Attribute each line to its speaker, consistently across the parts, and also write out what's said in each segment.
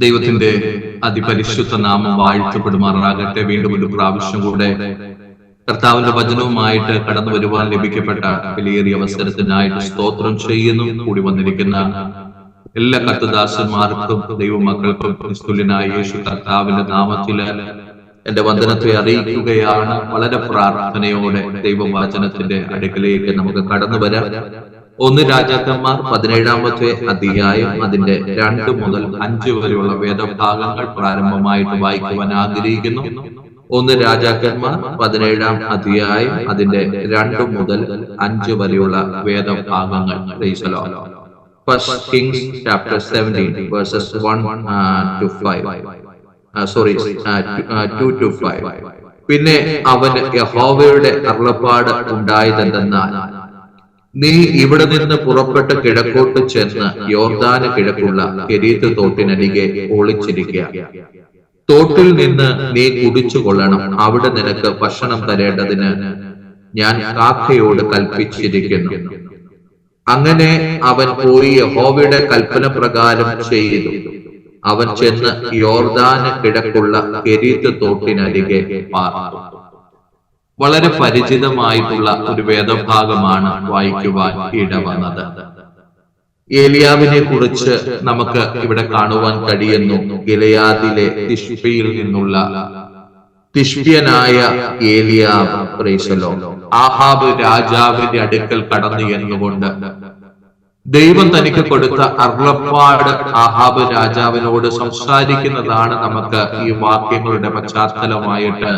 Speaker 1: ദൈവത്തിന്റെ അതിപരിശുദ്ധ നാമം വാഴ്ത്തപ്പെടുമാറാകട്ടെ. വീണ്ടും ഒരു പ്രാവശ്യം കൂടെ കർത്താവിന്റെ വചനവുമായിട്ട് കടന്നു വരുവാൻ ലഭിക്കപ്പെട്ട വിലയേറിയ അവസരത്തിനായിട്ട് സ്തോത്രം ചെയ്യുന്നു. കൂടി വന്നിരിക്കുന്ന എല്ലാ കർത്തദാസന്മാർക്കും ദൈവമക്കൾക്കും ക്രിസ്തുവിനായ യേശു കർത്താവിന്റെ നാമത്തില് എന്റെ വന്ദനത്തെ അറിയിക്കുകയാണ്. വളരെ പ്രാർത്ഥനയോടെ ദൈവവചനത്തിന്റെ അടുക്കലേക്ക് നമുക്ക് കടന്നു വരാം. 1 രാജാക്കന്മാർ 17-ാമത്തെ അധ്യായം അതിന്റെ 2 മുതൽ 5 വരെയുള്ള വേദഭാഗങ്ങൾ പ്രാരംഭമായിട്ട് വായിക്കുവാൻ ആഗ്രഹിക്കുന്നു. 1 രാജാക്കന്മാർ 17-ാം അധ്യായം അതിന്റെ 2 മുതൽ 5 വരെയുള്ള വേദഭാഗങ്ങൾ. First Kings chapter 17 verses 1 to 5. 2 to 5. പിന്നെ അവന് യഹോവയുടെ അരുളപ്പാട് ഉണ്ടായതെന്തെന്നാൽ, നീ ഇവിടെ നിന്ന് പുറപ്പെട്ട് കിഴക്കോട്ട് ചെന്ന് യോർദാന് കിഴക്കുള്ള കെരീത്ത് തോട്ടിനരികെ ഒളിച്ചിരിക്കുക. തോട്ടിൽ നിന്ന് നീ കുടിച്ചു കൊള്ളണം. അവിടെ നിനക്ക് ഭക്ഷണം തരേണ്ടതിന് ഞാൻ കാക്കയോട് കൽപ്പിച്ചിരിക്കുന്നു. അങ്ങനെ അവൻ പോയി യഹോവയുടെ കൽപ്പന പ്രകാരം ചെയ്തു. അവൻ ചെന്ന് യോർദാന് കിഴക്കുള്ള കെരീത്ത് തോട്ടിനരികെ പാർത്തു. വളരെ പരിചിതമായിട്ടുള്ള ഒരു വേദഭാഗമാണ് വായിക്കുവാൻ ഇടവന്നത്. ഏലിയാവിനെ കുറിച്ച് നമുക്ക് ഇവിടെ കാണുവാൻ കഴിയുന്നു. ഗിലെയാദിലെ തിശ്ബിയിൽ നിന്നുള്ള തിശ്ബ്യനായ ഏലിയാവ്, ആഹാബ് രാജാവിന്റെ അടുക്കൽ കടന്നു എന്നുകൊണ്ട് ദൈവം തനിക്ക് കൊടുത്ത അരുളപ്പാട് ആഹാബ് രാജാവിനോട് സംസാരിക്കുന്നതാണ് നമുക്ക് ഈ വാക്യങ്ങളുടെ പശ്ചാത്തലമായിട്ട്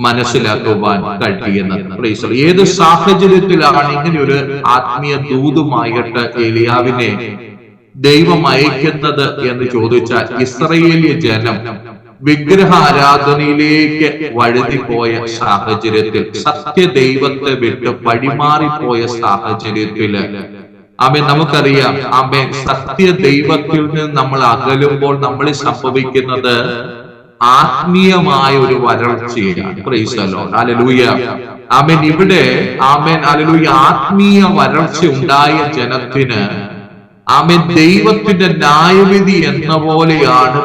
Speaker 1: മനസ്സിലാക്കുവാൻ കഴിയുന്നത്. ഏത് സാഹചര്യത്തിലാണ് ഇങ്ങനെ ഒരു ആത്മീയ ദൂതുമായിട്ട് ഏലിയാവിനെ ദൈവം അയക്കുന്നത് എന്ന് ചോദിച്ചാൽ, ഇസ്രയേലിയ ജനം വിഗ്രഹ ആരാധനയിലേക്ക് വഴുതിപ്പോയ സാഹചര്യത്തിൽ, സത്യദൈവത്തെ വിട്ട് വഴിമാറിപ്പോയ സാഹചര്യത്തില് നമുക്കറിയാം, സത്യദൈവത്തിൽ നിന്ന് നമ്മൾ അകലുമ്പോൾ നമ്മളിൽ സംഭവിക്കുന്നത് ആത്മീയമായ ഒരു വരൾച്ചയാണ്. ഇവിടെ ആത്മീയ വരൾച്ച ഉണ്ടായ ജനത്തിന് ദൈവത്തിന്റെ ന്യായവിധി എന്ന പോലെയാണ്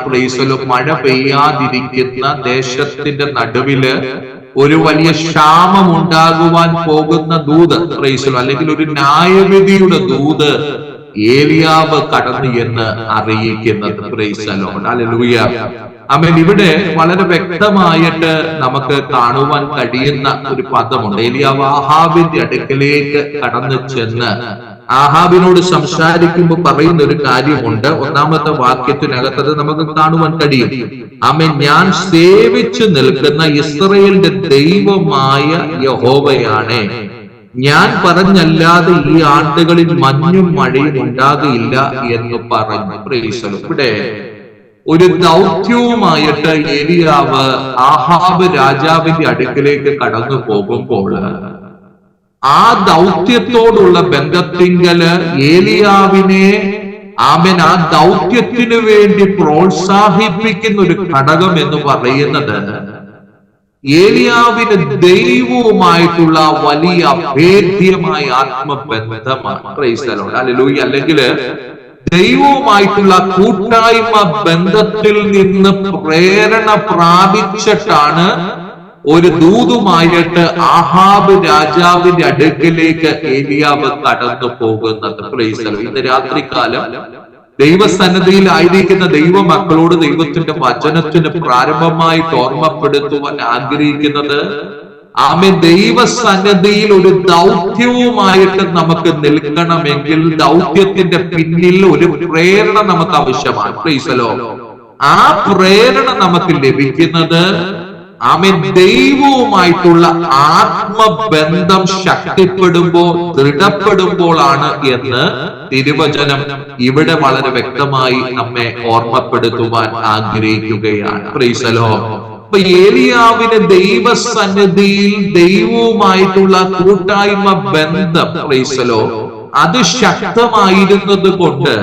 Speaker 1: മഴ പെയ്യാതിരിക്കുന്ന ദേശത്തിന്റെ നടുവില് ഒരു വലിയ ക്ഷാമം ഉണ്ടാകുവാൻ പോകുന്ന ദൂത്, അല്ലെങ്കിൽ ഒരു ന്യായവിധിയുടെ ദൂത് ഏലിയാവ് കടന്നു എന്ന് അറിയിക്കുന്നത്. ഇവിടെ വളരെ വ്യക്തമായിട്ട് നമുക്ക് കാണുവാൻ കഴിയുന്ന ഒരു പദമുണ്ട്. ഏലിയാവ് ആഹാബിന്റെ അടുക്കലേക്ക് കടന്നു ചെന്ന് ആഹാബിനോട് സംസാരിക്കുമ്പോൾ പറയുന്ന ഒരു കാര്യമുണ്ട്. 1-ാമത്തെ വാക്യത്തിനകത്തത് നമുക്ക് കാണുവാൻ കഴിയും. ഞാൻ സേവിച്ചു നിൽക്കുന്ന ഇസ്രയേലിന്റെ ദൈവമായ യഹോവയാണ്. ഞാൻ പറഞ്ഞല്ലാതെ ഈ ആണ്ടുകളിൽ മഞ്ഞും മഴയും ഉണ്ടാകില്ല എന്ന് പറഞ്ഞു. ഇവിടെ ഒരു ദൗത്യവുമായിട്ട് ഏലിയാവ് ആഹാബ് രാജാവിന്റെ അടുക്കലേക്ക് കടന്നു പോകുമ്പോൾ ആ ദൗത്യത്തോടുള്ള ബന്ധത്തിങ്കല് ഏലിയാവിനെ ആ ദൗത്യത്തിനു വേണ്ടി പ്രോത്സാഹിപ്പിക്കുന്ന ഒരു ഘടകം എന്ന് പറയുന്നത് ഏലിയാവിന് ദൈവവുമായിട്ടുള്ള വലിയ അഭേദ്യമായ ആത്മബന്ധമാണ്. അല്ലെങ്കിൽ ദൈവവുമായിട്ടുള്ള കൂട്ടായ്മ ബന്ധത്തിൽ നിന്ന് പ്രേരണ പ്രാപിച്ചിട്ടാണ് ഒരു ദൂതുമായിട്ട് ആഹാബ് രാജാവിന്റെ അടുക്കലേക്ക് ഏലിയാവ് കടന്നു പോകുന്നത്. ഇന്ന് രാത്രികാലം ദൈവസന്നിധിയിൽ ആയിരിക്കുന്ന ദൈവമക്കളോട് ദൈവത്തിന്റെ വചനത്തിന് പ്രാരംഭമായിട്ട് ഓർമ്മപ്പെടുത്തുവാൻ ആഗ്രഹിക്കുന്നത്, ദൈവസന്നിധിയിൽ ഒരു ദൗത്യവുമായിട്ട് നമുക്ക് നിൽക്കണമെങ്കിൽ ദൗത്യത്തിന്റെ പിന്നിൽ ഒരു പ്രേരണ നമുക്ക് ആവശ്യമാണ്. ആ പ്രേരണ നമുക്ക് ലഭിക്കുന്നത് ദൈവവുമായിട്ടുള്ള ആത്മബന്ധം ശക്തിപ്പെടുമ്പോൾ, ദൃഢപ്പെടുമ്പോഴാണ് എന്ന് തിരുവചനം ഇവിടെ വളരെ വ്യക്തമായി നമ്മെ ഓർമ്മപ്പെടുത്തുവാൻ ആഗ്രഹിക്കുകയാണ്. അപ്പൊ ഏലിയാവിന് ദൈവസന്നിധിയിൽ ദൈവവുമായിട്ടുള്ള കൂട്ടായ്മ ബന്ധം അത് ശക്തമായിരുന്നത് കൊണ്ട്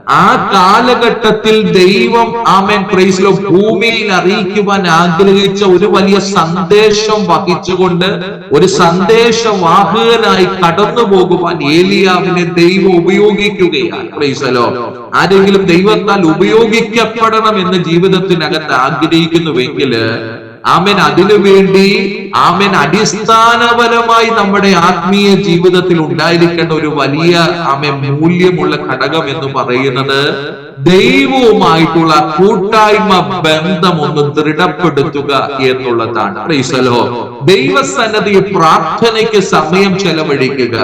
Speaker 1: ആ കാലഘട്ടത്തിൽ ദൈവം ആമേൻ പ്രൈസ് ദി ലോർഡ് ഭൂമിയിൽ അറിയിക്കുവാൻ ആഗ്രഹിച്ച ഒരു വലിയ സന്ദേശം വഹിച്ചുകൊണ്ട് ഒരു സന്ദേശവാഹകനായി കടന്നു പോകുവാൻ ഏലിയാവിനെ ദൈവം ഉപയോഗിക്കുകയാണ്. Price the Lord. ആരെങ്കിലും ദൈവത്താൽ ഉപയോഗിക്കപ്പെടണം എന്ന് ജീവിതത്തിനകത്ത് ആഗ്രഹിക്കുന്നുവെങ്കിൽ ആമേൻ അതിനുവേണ്ടി ആമേൻ അടിസ്ഥാനപരമായി നമ്മുടെ ആത്മീയ ജീവിതത്തിൽ ഉണ്ടായിരിക്കേണ്ട ഒരു വലിയ ആമേൻ മൂല്യമുള്ള ഘടകം എന്ന് പറയുന്നത് ദൈവവുമായിട്ടുള്ള കൂട്ടായ്മ ബന്ധം ഒന്ന് ദൃഢപ്പെടുത്തുക എന്നുള്ളതാണ്. Price the Lord. ദൈവസന്നിധിയിൽ പ്രാർത്ഥനയ്ക്ക് സമയം ചെലവഴിക്കുക,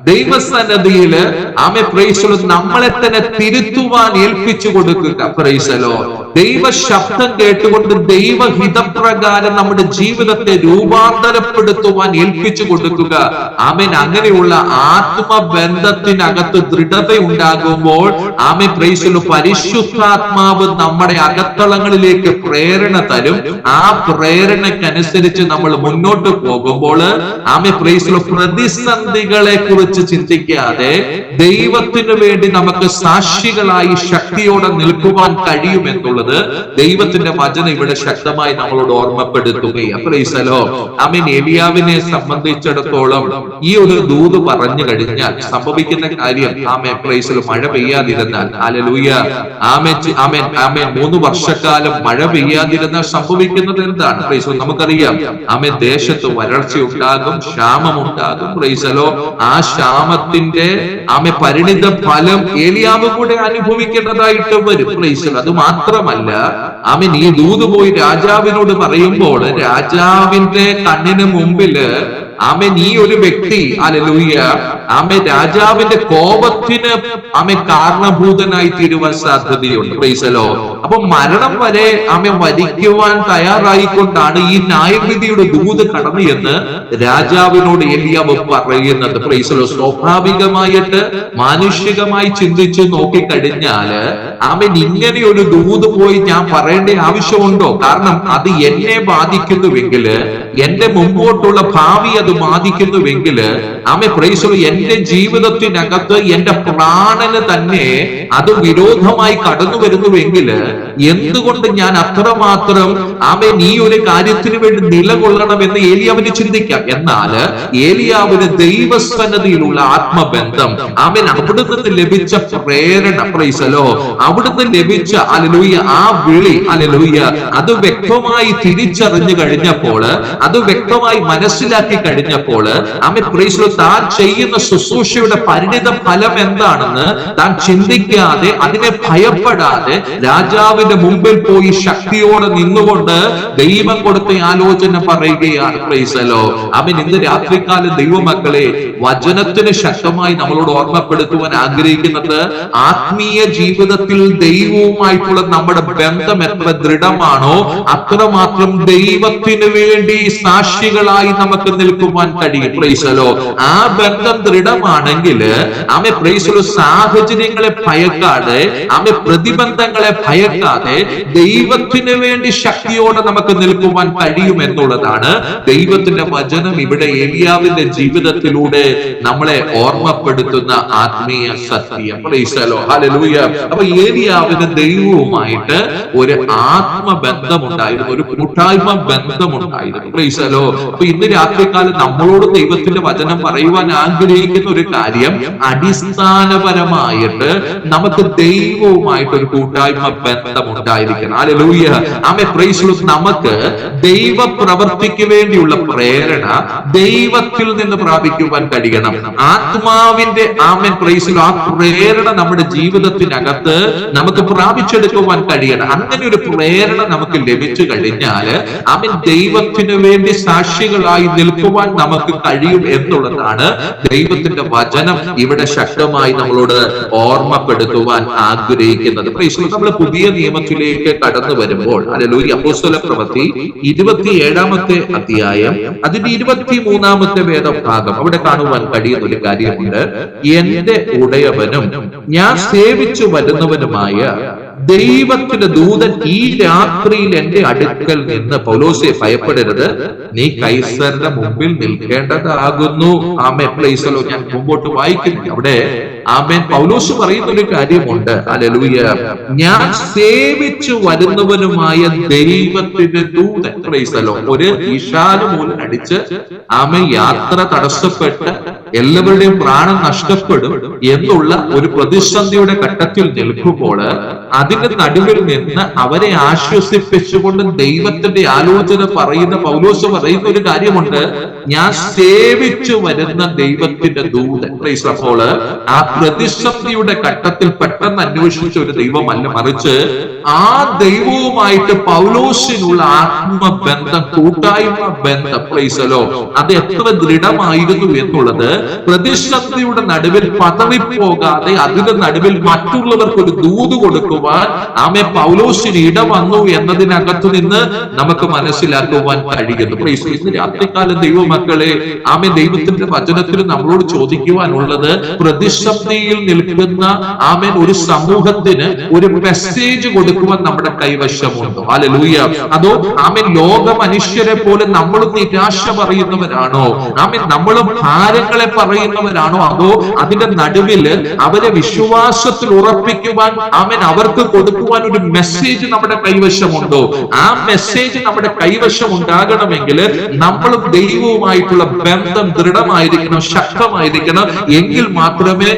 Speaker 1: ദൈവസന്നിധിയില് ആമേൻ പ്രൈസ് ദി ലോർഡ് നമ്മളെ തന്നെ തിരുത്തുവാൻ ഏൽപ്പിച്ചു കൊടുക്കുക. Price the Lord. ദൈവ ശബ്ദം കേട്ടുകൊണ്ട് ദൈവഹിതപ്രകാരം നമ്മുടെ ജീവിതത്തെ രൂപാന്തരപ്പെടുത്തുവാൻ ഏൽപ്പിച്ചു കൊടുക്കുക. ആമേൻ അങ്ങനെയുള്ള ആത്മബന്ധത്തിനകത്ത് ദൃഢത ഉണ്ടാകുമ്പോൾ ആമേൻ പ്രൈസ് ദി ലോർഡ് പരിശുദ്ധാത്മാവ് നമ്മുടെ അകത്തളങ്ങളിലേക്ക് പ്രേരണ തരും. ആ പ്രേരണക്കനുസരിച്ച് നമ്മൾ മുന്നോട്ട് പോകുമ്പോൾ ആമേൻ പ്രൈസ് ദി ലോർഡ് പ്രതിസന്ധികളെ കുറിച്ച് ചിന്തിക്കാതെ ദൈവത്തിന് വേണ്ടി നമുക്ക് സാക്ഷികളായി ശക്തിയോടെ നിൽക്കുവാൻ കഴിയുമെന്നുള്ളത് ദൈവത്തിന്റെ വചനം ഇവിടെ ശക്തമായി നമ്മളോട് ഓർമ്മപ്പെടുത്തുകയാണ്. Praise the lord. ആമേൻ. ഏലിയാവിനെ സംബന്ധിച്ചിടത്തോളം ഈ ഒരു ദൂത് പറഞ്ഞു കഴിഞ്ഞാൽ സംഭവിക്കുന്ന കാര്യം ആമേൻ പ്രൈസ് ദി ലോർഡ് മഴ പെയ്യാതിരുന്നാൽ, ഹല്ലേലൂയ, ആമേൻ ആമേൻ ആമേൻ 3 വർഷക്കാലം മഴ പെയ്യാതിരുന്നാൽ സംഭവിക്കുന്നത് എന്താണ്? Price the Lord. നമുക്കറിയാം ആമേൻ ദേശത്ത് വരൾച്ച ഉണ്ടാകും, ക്ഷാമം ഉണ്ടാകും. Price the lord. ആ ക്ഷാമത്തിന്റെ ആമേൻ പരിണിത ഫലം ഏലിയാവ് കൂടെ അനുഭവിക്കേണ്ടതായിട്ട് വരും. Price the Lord. അത് മാത്രമല്ല ആമേൻ ഈ ദൂത് പോയി രാജാവിനോട് പറയുമ്പോൾ രാജാവിന്റെ കണ്ണിന് മുമ്പില് ആമേൻ ഈ ഒരു വ്യക്തി ഹല്ലേലൂയ ആമേൻ രാജാവിന്റെ കോപത്തിന് ആമേൻ കാരണഭൂതനായി തീരുവാൻ സാധ്യതയുണ്ട്. Price the lord. അപ്പൊ മരണം വരെ ആമേൻ വരിക്കുവാൻ തയ്യാറായിക്കൊണ്ടാണ് ഈ ന്യായവിധിയുടെ ദൂത് കടന്നു എന്ന് രാജാവിനോട് ഏലിയാവ് പറയുന്നത്. Price the Lord. സ്വാഭാവികമായിട്ട് മാനുഷികമായി ചിന്തിച്ച് നോക്കിക്കഴിഞ്ഞാല് ആമേൻ ഇങ്ങനെ ഒരു ദൂത് പോയി ഞാൻ പറയേണ്ട ആവശ്യമുണ്ടോ? കാരണം അത് എന്നെ ബാധിക്കുന്നുവെങ്കിൽ, എന്റെ മുമ്പോട്ടുള്ള ഭാവി അത് ബാധിക്കുന്നുവെങ്കിൽ ആമേൻ പ്രൈസ് ദി ലോർഡ് എന്റെ ജീവിതത്തിനകത്ത് എന്റെ പ്രാണന് തന്നെ അത് വിരോധമായി കടന്നു വരുന്നുവെങ്കിൽ എന്തുകൊണ്ട് ഞാൻ അത്രമാത്രം ആമേൻ ഈ ഒരു കാര്യത്തിന് വേണ്ടി നിലകൊള്ളണമെന്ന് ഏലിയാവിന് ചിന്തിക്കാം. എന്നാൽ ഏലിയാവിന് ദൈവസന്നിധിയിലുള്ള ആത്മബന്ധം ആമേൻ അവിടുന്ന് ലഭിച്ച പ്രേരണ, പ്രൈസ് ദി ലോർഡ്, അവിടുന്ന് ലഭിച്ച ഹല്ലേലൂയ ആ വിളി, ഹല്ലേലൂയ, അത് വ്യക്തമായി തിരിച്ചറിഞ്ഞു കഴിഞ്ഞപ്പോൾ, അത് വ്യക്തമായി മനസ്സിലാക്കി കഴിഞ്ഞപ്പോൾ ആമേൻ പ്രൈസ് ദി ലോർഡ് താൻ ചെയ്യുന്ന ശുശ്രൂഷയുടെ പരിണിത ഫലം എന്താണെന്ന് താൻ ചിന്തിക്കാതെ അതിനെ ഭയപ്പെടാതെ രാജാവിന്റെ മുമ്പിൽ പോയി ശക്തിയോടെ നിന്നുകൊണ്ട് ദൈവം കൊടുത്ത ആലോചന പറയുകയാണ്. Praise the lord. ആമേൻ. ഇന്ന് രാത്രികാലം ദൈവമക്കളെ വചനത്തിന് ശക്തമായി നമ്മളോട് ഓർമ്മപ്പെടുത്തുവാൻ ആഗ്രഹിക്കുന്നത് ആത്മീയ ജീവിതത്തിൽ ദൈവവുമായിട്ടുള്ള നമ്മുടെ ബന്ധം എത്ര ദൃഢമാണോ അത്രമാത്രം ദൈവത്തിന് വേണ്ടി സാക്ഷികളായി നമുക്ക് നിൽക്കുവാൻ കഴിയും. Price the lord. ആ ബന്ധം ദൃഢമാണെങ്കിൽ ആമേൻ പ്രൈസ് ദി ലോർഡ് സാഹചര്യങ്ങളെ ഭയക്കാതെ ആമേൻ പ്രതിബന്ധങ്ങളെ ഭയക്കാതെ ദൈവത്തിന് വേണ്ടി ശക്തിയോടെ നമുക്ക് നിൽക്കുവാൻ കഴിയും എന്നുള്ളതാണ് ദൈവത്തിന്റെ വചനം ഇവിടെ ഏലിയാവിന്റെ ജീവിതത്തിലൂടെ നമ്മളെ ഓർമ്മപ്പെടുത്തുന്ന ആത്മീയ സത്യം. Price the lord. ഹല്ലേലൂയ. അപ്പൊ ഏലിയാവിന് ദൈവവുമായിട്ട് ഒരു ആത്മബന്ധമുണ്ടായിരുന്നു, ഒരു കൂട്ടായ്മ ബന്ധമുണ്ടായിരുന്നു. Price the lord. അപ്പൊ ഇന്ന് രാത്രികാലം നമ്മളോട് ദൈവത്തിന്റെ വചനം പറയുവാൻ ആഗ്രഹിക്കുന്ന ഒരു കാര്യം അടിസ്ഥാനപരമായിട്ട് നമുക്ക് ദൈവവുമായിട്ട് ഒരു കൂട്ടായ്മ ബന്ധം ഉണ്ടായിരിക്കണം. Hallelujah. Amen praise the Lord. നമുക്ക് ദൈവ പ്രവൃത്തിക്ക് വേണ്ടിയുള്ള പ്രേരണ ദൈവത്തിൽ നിന്ന് പ്രാപിക്കുവാൻ കഴിയണം. ആത്മാവിന്റെ ആമേൻ പ്രൈസ് ദി ലോർഡ് ആ പ്രേരണ നമ്മുടെ ജീവിതത്തിനകത്ത് നമുക്ക് പ്രാപിച്ചെടുക്കുവാൻ കഴിയണം. അങ്ങനെ ഒരു പ്രേരണ നമുക്ക് ലഭിച്ചു കഴിഞ്ഞാൽ ആമേൻ ദൈവത്തിന് വേണ്ടി സാക്ഷികളായി നിൽക്കുവാൻ നമുക്ക് കഴിയും എന്നുള്ളതാണ് ദൈവത്തിന്റെ വചനം ഇവിടെ ശക്തമായി നമ്മളോട് ഓർമ്മപ്പെടുത്തുവാൻ ആഗ്രഹിക്കുന്നത്. നമ്മൾ പുതിയ നിയമത്തിലേക്ക് കടന്നു വരുമ്പോൾ ഹല്ലേലൂയ അപ്പോസ്തല പ്രവൃത്തി 27-ാമത്തെ അധ്യായം അതിന്റെ 23-ാമത്തെ വേദഭാഗം അവിടെ കാണുവാൻ കഴിയുന്ന ഒരു കാര്യമുണ്ട്. എന്റെ ഉടയവനും ഞാൻ സേവിച്ചു വരുന്നവനുമായ ദൈവത്തിന്റെ ദൂതൻ ഈ രാത്രിയിൽ എന്റെ അടുക്കൽ നിന്ന് പൗലോസെ ഭയപ്പെടരുത്, നീ കൈസരുടെ മുമ്പിൽ നിൽക്കേണ്ടതാകുന്നു. ആമേൻ. Praise the lord. ഞാൻ മുമ്പോട്ട് വായിക്കുന്നു. അവിടെ ആമേൻ പൗലോസ് പറയുന്ന ഒരു കാര്യമുണ്ട്. ഹല്ലേലൂയ. ഞാൻ സേവിച്ചു വരുന്നവനുമായ ദൈവത്തിന്റെ ദൂതൻ. Price the Lord. ഒരു ഈശാനമൂലൻ അടിച്ച് ആമേൻ യാത്ര തടസ്സപ്പെട്ട് എല്ലാവരുടെയും പ്രാണൻ നഷ്ടപ്പെടും എന്നുള്ള ഒരു പ്രതിസന്ധിയുടെ ഘട്ടത്തിൽ നിൽക്കുമ്പോൾ അതിന്റെ നടുവിൽ നിന്ന് അവരെ ആശ്വസിപ്പിച്ചുകൊണ്ട് ദൈവത്തിന്റെ ആലോചന പറയുന്ന പൗലോസ് പറയുന്ന ഒരു കാര്യമുണ്ട്. ഞാൻ സേവിച്ചു വരുന്ന ദൈവത്തിന്റെ ദൂതൻ. അപ്പോൾ ആ പ്രതിസന്ധിയുടെ ഘട്ടത്തിൽ പെട്ടെന്ന് അന്വേഷിച്ച ഒരു ദൈവമല്ല, മറിച്ച് ആ ദൈവവുമായിട്ട് പൗലോസിനുള്ള ആത്മബന്ധം, കൂട്ടായ്മ ബന്ധം, പ്രൈസലോ, അത് എത്ര ദൃഢമായിരുന്നു എന്നുള്ളത് പ്രതിസന്ധിയുടെ നടുവിൽ പതറിപ്പോകാതെ അതിന്റെ നടുവിൽ മറ്റുള്ളവർക്ക് ഒരു ദൂത് കൊടുക്കുവാൻ ആമേ പൗലോസിന് ഇടവന്നു എന്നതിനകത്ത് നിന്ന് നമുക്ക് മനസ്സിലാക്കുവാൻ കഴിയുന്നു. ഇന്ന് രാത്രികാലം ദൈവമക്കളെ, ആമേ ദൈവത്തിന്റെ വചനത്തിൽ നമ്മളോട് ചോദിക്കുവാനുള്ളത്, പ്രതിസന്ധിയിൽ നിൽക്കുന്ന ആമേൻ ഒരു സമൂഹത്തിന് ഒരു മെസ്സേജ് കൊടുക്കുവാൻ നമ്മുടെ കൈവശമുണ്ടോ? ഹല്ലേലൂയ. അതോ ആമേൻ ലോക മനുഷ്യരെ പോലെ നമ്മളും നിരാശ പറയുന്നവരാണോ? ആമേൻ നമ്മളും ഭാരങ്ങളെ പറയുന്നവരാണോ? അതോ അതിന്റെ നടുവിൽ അവരെ വിശ്വാസത്തിൽ ഉറപ്പിക്കുവാൻ ആമേൻ അവർക്ക് കൊടുക്കുവാൻ ഒരു മെസ്സേജ് നമ്മുടെ കൈവശമുണ്ടോ? ആ മെസ്സേജ് നമ്മുടെ കൈവശം ഉണ്ടാകണമെങ്കിൽ നമ്മളും ദൈവവുമായിട്ടുള്ള ബന്ധം ദൃഢമായിരിക്കണം, ശക്തമായിരിക്കണം. എങ്കിൽ മാത്രമേ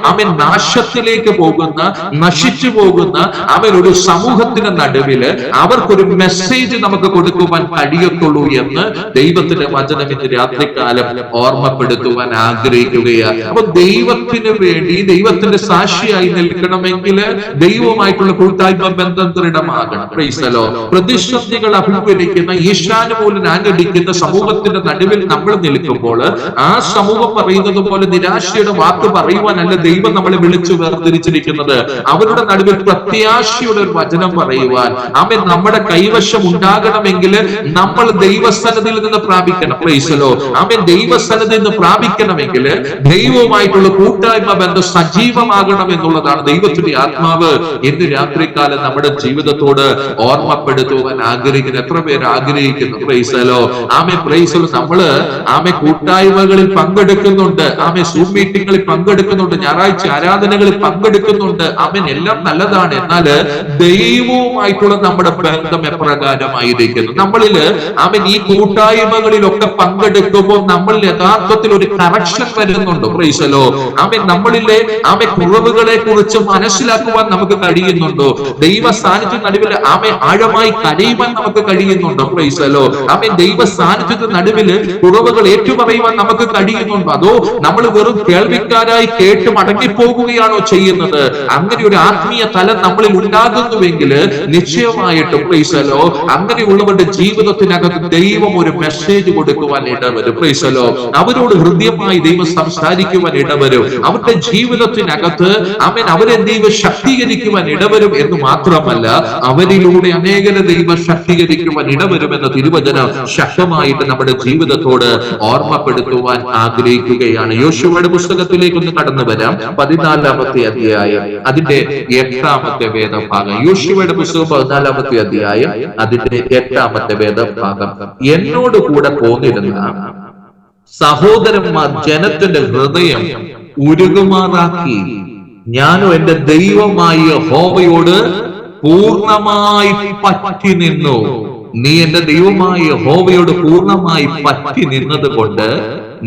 Speaker 1: ആമേൻ നാശത്തിലേക്ക് പോകുന്ന, നശിച്ചു പോകുന്ന ആമേൻ ഒരു സമൂഹത്തിന്റെ നടുവില് അവർക്കൊരു മെസ്സേജ് നമുക്ക് കൊടുക്കുവാൻ കഴിയത്തുള്ളൂ എന്ന് ദൈവത്തിന്റെ വചനം ഇന്ന് രാത്രികാലം ഓർമ്മപ്പെടുത്തുവാൻ ആഗ്രഹിക്കുകയാണ്. അപ്പൊ ദൈവത്തിന് വേണ്ടി, ദൈവത്തിന്റെ സാക്ഷിയായി നിൽക്കണമെങ്കിൽ ദൈവവുമായിട്ടുള്ള കൂട്ടായ്മ ബന്ധം ദൃഢമാകണം. Price the Lord. പ്രതിസന്ധികൾ അഭിമുഖീകരിക്കുന്ന, ഈശാനുമൂലൻ ആഞ്ഞടിക്കുന്ന സമൂഹത്തിന്റെ നടുവിൽ നമ്മൾ നിൽക്കുമ്പോൾ ആ സമൂഹം പറയുന്നത് പോലെ നിരാശയുടെ വാക്ക് പറയുവാനല്ല ദൈവം നമ്മളെ വിളിച്ചു വേർതിരിച്ചിരിക്കുന്നത്. അവരുടെ നടുവിൽ പ്രത്യാശയുടെ ഒരു വചനം പറയുവാൻ ആമേൻ നമ്മുടെ കൈവശം ഉണ്ടാകണമെങ്കിൽ നമ്മൾ ദൈവസന്നിധിയിൽ നിന്ന് പ്രാപിക്കണം. Price the lord. ആമേൻ ദൈവസന്നിധിയിൽ നിന്ന് പ്രാപിക്കണമെങ്കിൽ ദൈവവുമായിട്ടുള്ള കൂട്ടായ്മ ബന്ധം സജീവമാകണം എന്നുള്ളതാണ് ദൈവത്തിന്റെ ആത്മാവ് ഇന്ന് രാത്രികാലം നമ്മുടെ ജീവിതത്തോട് ഓർമ്മപ്പെടുത്തുവാൻ ആഗ്രഹിക്കുന്ന എത്ര പേര് ആഗ്രഹിക്കുന്നു? Price the lord. Amen. Praise the Lord. നമ്മള് ആമേൻ കൂട്ടായ്മകളിൽ പങ്കെടുക്കുന്നുണ്ട്, ആമേൻ സൂം മീറ്റിങ്ങുകളിൽ പങ്കെടുക്കുന്നുണ്ട്, ഞായറാഴ്ച ആരാധനകളിൽ പങ്കെടുക്കുന്നുണ്ട്. ആമേൻ എല്ലാം നല്ലതാണ്. എന്നാൽ ദൈവവുമായിട്ടുള്ള നമ്മുടെ ബന്ധം എപ്രകാരമായിരിക്കുന്നു? നമ്മളില് ആമേൻ ഈ കൂട്ടായ്മകളിലൊക്കെ പങ്കെടുക്കുമ്പോൾ നമ്മൾ യഥാർത്ഥത്തിൽ ഒരു കറക്ഷൻ വരുന്നുണ്ടോ? Praise the lord. ആമേൻ നമ്മളിലെ ആമേൻ കുറവുകളെ കുറിച്ച് മനസ്സിലാക്കുവാൻ നമുക്ക് കഴിയുന്നുണ്ടോ? ദൈവ സാന്നിധ്യ നടുവിൽ ആമേൻ ആഴമായി കരയുവാൻ നമുക്ക് കഴിയുന്നുണ്ടോ? Price the lord. ആമേൻ ദൈവ സാന്നിധ്യത്തിന്റെ നടുവിൽ കുറവുകൾ ഏറ്റുപറയുവാൻ നമുക്ക് കഴിയുന്നുണ്ടോ? അതോ നമ്മൾ വെറും കേൾവിക്കാരായി കേട്ട് മടങ്ങിപ്പോകുകയാണോ ചെയ്യുന്നത്? അങ്ങനെ ഒരു ആത്മീയ തലം നമ്മളിൽ ഉണ്ടാകുന്നുവെങ്കിൽ നിശ്ചയമായിട്ടും പ്രൈസ് ദി ലോർഡ് അങ്ങനെയുള്ളവരുടെ ജീവിതത്തിനകത്ത് ദൈവം ഒരു മെസ്സേജ് കൊടുക്കുവാൻ ഇടവരും. Price the Lord. അവരോട് ഹൃദ്യമായി ദൈവം സംസാരിക്കുവാൻ ഇടവരും. അവരുടെ ജീവിതത്തിനകത്ത് ആമേൻ അവരെ ദൈവം ശക്തീകരിക്കുവാൻ ഇടവരും എന്ന് മാത്രമല്ല, അവരിലൂടെ അനേകരെ ദൈവം ശക്തീകരിക്കുവാൻ ഇടവരുമെന്ന തിരുവചനം ശക്തമായിട്ട് നമ്മുടെ ജീവിതത്തോട് ഓർമ്മപ്പെടുത്തുവാൻ ആഗ്രഹിക്കുകയാണ്. യോശുവയുടെ പുസ്തകത്തിലേക്ക് ഒന്ന് കടന്നു വരാം. 14-ാമത്തെ അധ്യായം അതിന്റെ 8-ാമത്തെ വേദഭാഗം. യോശുവയുടെ പുസ്തകം 14-ാമത്തെ അധ്യായം അതിന്റെ 8-ാമത്തെ വേദഭാഗം. എന്നോട് കൂടെ പോന്നിരുന്ന സഹോദരന്മാർ ജനത്തിന്റെ ഹൃദയം ഉരുകുമാറാക്കി ഞാനും എന്റെ ദൈവമായ യഹോവയോട് പൂർണ്ണമായി പറ്റി നിന്നു. നീ എന്റെ ദൈവമായ യഹോവയോട് പൂർണ്ണമായി പറ്റി നിന്നത് കൊണ്ട്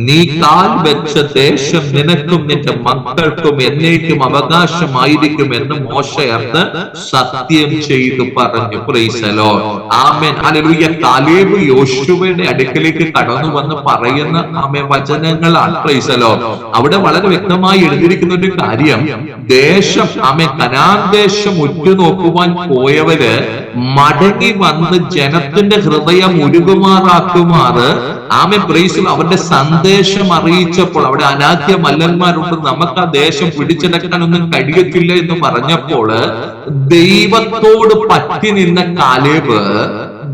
Speaker 1: നീ കാൽ വെച്ച ദേശം നിനക്കും നിന്റെ മക്കൾക്കും എന്നേക്കും അവകാശമായിരിക്കുമെന്ന് മോശയർന്ന് സത്യം ചെയ്തു പറഞ്ഞു. Price the lord. ആമേൻ. ഹല്ലേലൂയ. കാലേബ് യോശുവയുടെ അടുക്കലേക്ക് കടന്നു വന്ന് പറയുന്ന ആമേൻ വചനങ്ങളാണ്. Price the Lord. അവിടെ വളരെ വ്യക്തമായി എഴുതിയിരിക്കുന്ന ഒരു കാര്യം, ദേശം ആമേൻ കനാൻ ദേശം ഉറ്റുനോക്കുവാൻ പോയവര് മടങ്ങി വന്ന് ജനത്തിന്റെ ഹൃദയം ഉരുകുമാറാക്കുമാറ് ആമേൻ പ്രൈസ് അവരുടെ സന്ദേശം അറിയിച്ചപ്പോൾ, അവിടെ അനാഥ്യ മല്ലന്മാരുണ്ട്, നമുക്ക് ആ ദേശം പിടിച്ചെടുക്കാനൊന്നും കഴിയത്തില്ല എന്ന് പറഞ്ഞപ്പോൾ ദൈവത്തോട് പറ്റി നിന്ന കാലേബ്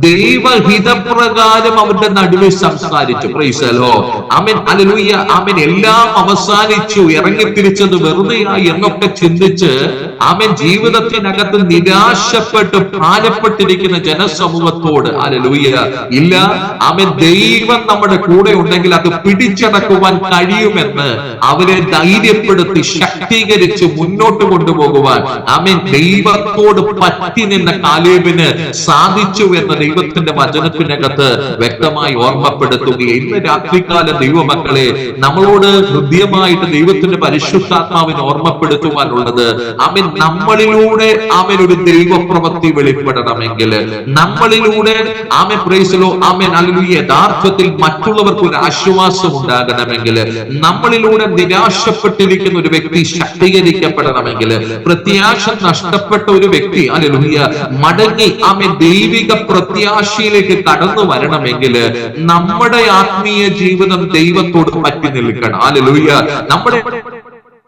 Speaker 1: ദൈവഹിതപ്രകാരം അവരുടെ നടുവിൽ സംസാരിച്ചു. Praise the lord. ആമേൻ, ഹല്ലേലൂയ. ആമേൻ. എല്ലാം അവസാനിച്ചു, ഇറങ്ങിത്തിരിച്ചത് വെറുതെയായി എന്നൊക്കെ ചിന്തിച്ച് ആമേൻ ജീവിതത്തിനകത്ത് നിരാശപ്പെട്ട് ഭാരപ്പെട്ടിരിക്കുന്ന ജനസമൂഹത്തോട് ഹല്ലേലൂയ ഇല്ല, ആമേൻ, ദൈവം നമ്മുടെ കൂടെ ഉണ്ടെങ്കിൽ അത് പിടിച്ചടക്കുവാൻ കഴിയുമെന്ന് അവരെ ധൈര്യപ്പെടുത്തി ശക്തീകരിച്ച് മുന്നോട്ട് കൊണ്ടുപോകുവാൻ ആമേൻ ദൈവത്തോട് പറ്റി നിന്ന കാലേബിന് സാധിച്ചു എന്ന ദൈവത്തിന്റെ വചനത്തിനകത്ത് വ്യക്തമായി ഓർമ്മപ്പെടുത്തുകയും ഇന്ന് രാത്രികാല ദൈവമക്കളെ നമ്മളോട് ഹൃദ്യമായിട്ട് ദൈവത്തിന്റെ പരിശുദ്ധാത്മാവിനെ ഓർമ്മപ്പെടുത്തുവാനുള്ളത് ആമേൻ നമ്മളിലൂടെ ആമേൻ ഒരു ദൈവപ്രവൃത്തി വെളിപ്പെടണമെങ്കിൽ, നമ്മളിലൂടെ ആമേൻ പ്രൈസ് ദി ലോർഡ് ആമേൻ ഹല്ലേലൂയ യഥാർത്ഥത്തിൽ മറ്റുള്ളവർക്ക് ഒരു ആശ്വാസം ഉണ്ടാകണമെങ്കിൽ, നമ്മളിലൂടെ നിരാശപ്പെട്ടിരിക്കുന്ന ഒരു വ്യക്തി ശക്തീകരിക്കപ്പെടണമെങ്കിൽ, പ്രത്യാശ നഷ്ടപ്പെട്ട ഒരു വ്യക്തി ഹല്ലേലൂയ മടങ്ങി ആമേൻ ദൈവിക പ്രത്യാശയിലേക്ക് കടന്നു വരണമെങ്കിൽ നമ്മുടെ ആത്മീയ ജീവിതം ദൈവത്തോട് പറ്റി നിൽക്കണം. ഹല്ലേലൂയ. നമ്മുടെ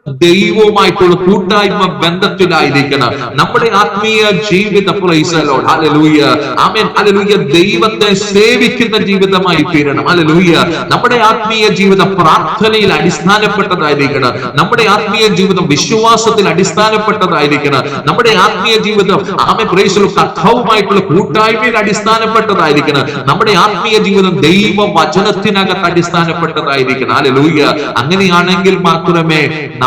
Speaker 1: ദൈവവുമായിട്ടുള്ള കൂട്ടായ്മ ബന്ധത്തിലായിരിക്കണം നമ്മുടെ ആത്മീയ ജീവിതം. Price the lord. ഹല്ലേലൂയ. ആമേൻ. ഹല്ലേലൂയ. ദൈവത്തെ സേവിക്കുന്ന ജീവിതമായി തീരണം. ഹല്ലേലൂയ. നമ്മുടെ ആത്മീയ ജീവിതം പ്രാർത്ഥനയിൽ അടിസ്ഥാനപ്പെട്ടതായിരിക്കണം. നമ്മുടെ ആത്മീയ ജീവിതം വിശ്വാസത്തിൽ അടിസ്ഥാനപ്പെട്ടതായിരിക്കണം. നമ്മുടെ ആത്മീയ ജീവിതം ആമേൻ പ്രൈസ് ദി ലോർഡ് കർത്താവുമായിട്ടുള്ള കൂട്ടായ്മയിൽ അടിസ്ഥാനപ്പെട്ടതായിരിക്കണം. നമ്മുടെ ആത്മീയ ജീവിതം ദൈവ വചനത്തിനകത്ത് അടിസ്ഥാനപ്പെട്ടതായിരിക്കണം. ഹല്ലേലൂയ. അങ്ങനെയാണെങ്കിൽ മാത്രമേ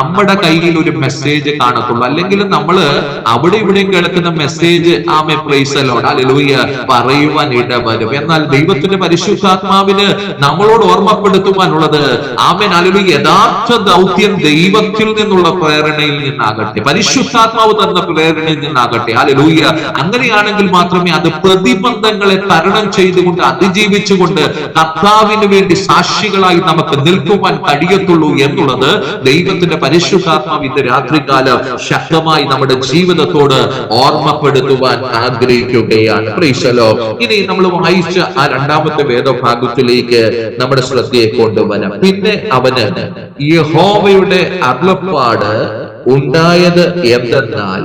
Speaker 1: നമ്മുടെ കയ്യിൽ ഒരു മെസ്സേജ് കാണത്തുള്ളൂ. അല്ലെങ്കിൽ നമ്മള് അവിടെ ഇവിടെയും കേൾക്കുന്ന message amen praise the lord hallelujah പറയുവാൻ ഇടവരും. എന്നാൽ ദൈവത്തിന്റെ പരിശുദ്ധാത്മാവിന് നമ്മളോട് ഓർമ്മപ്പെടുത്തുവാനുള്ളത് ആമേൻ ഹല്ലേലൂയ യഥാർത്ഥ ദൗത്യം ദൈവത്തിൽ നിന്നുള്ള പ്രേരണയിൽ നിന്നാകട്ടെ, പരിശുദ്ധാത്മാവ് തന്ന പ്രേരണയിൽ നിന്നാകട്ടെ. ഹല്ലേലൂയ. അങ്ങനെയാണെങ്കിൽ മാത്രമേ അത് പ്രതിബന്ധങ്ങളെ തരണം ചെയ്തുകൊണ്ട് അതിജീവിച്ചുകൊണ്ട് കർത്താവിന് വേണ്ടി സാക്ഷികളായി നമുക്ക് നിൽക്കുവാൻ കഴിയത്തുള്ളൂ എന്നുള്ളത് ദൈവത്തിന്റെ പരിശുദ്ധാത്മാവ് ഇന്ന് രാത്രികാലം ശക്തമായി നമ്മുടെ ജീവിതത്തോട് ഓർമ്മപ്പെടുത്തുവാൻ ആഗ്രഹിക്കുകയാണ്. Praise the Lord. ഇനി നമ്മൾ വായിച്ച ആ രണ്ടാമത്തെ വേദഭാഗത്തിലേക്ക് നമ്മുടെ ശ്രദ്ധയെ കൊണ്ടുവരാം. പിന്നെ അവന് യഹോവയുടെ അരുളപ്പാട് ഉണ്ടായത് എന്തെന്നാൽ,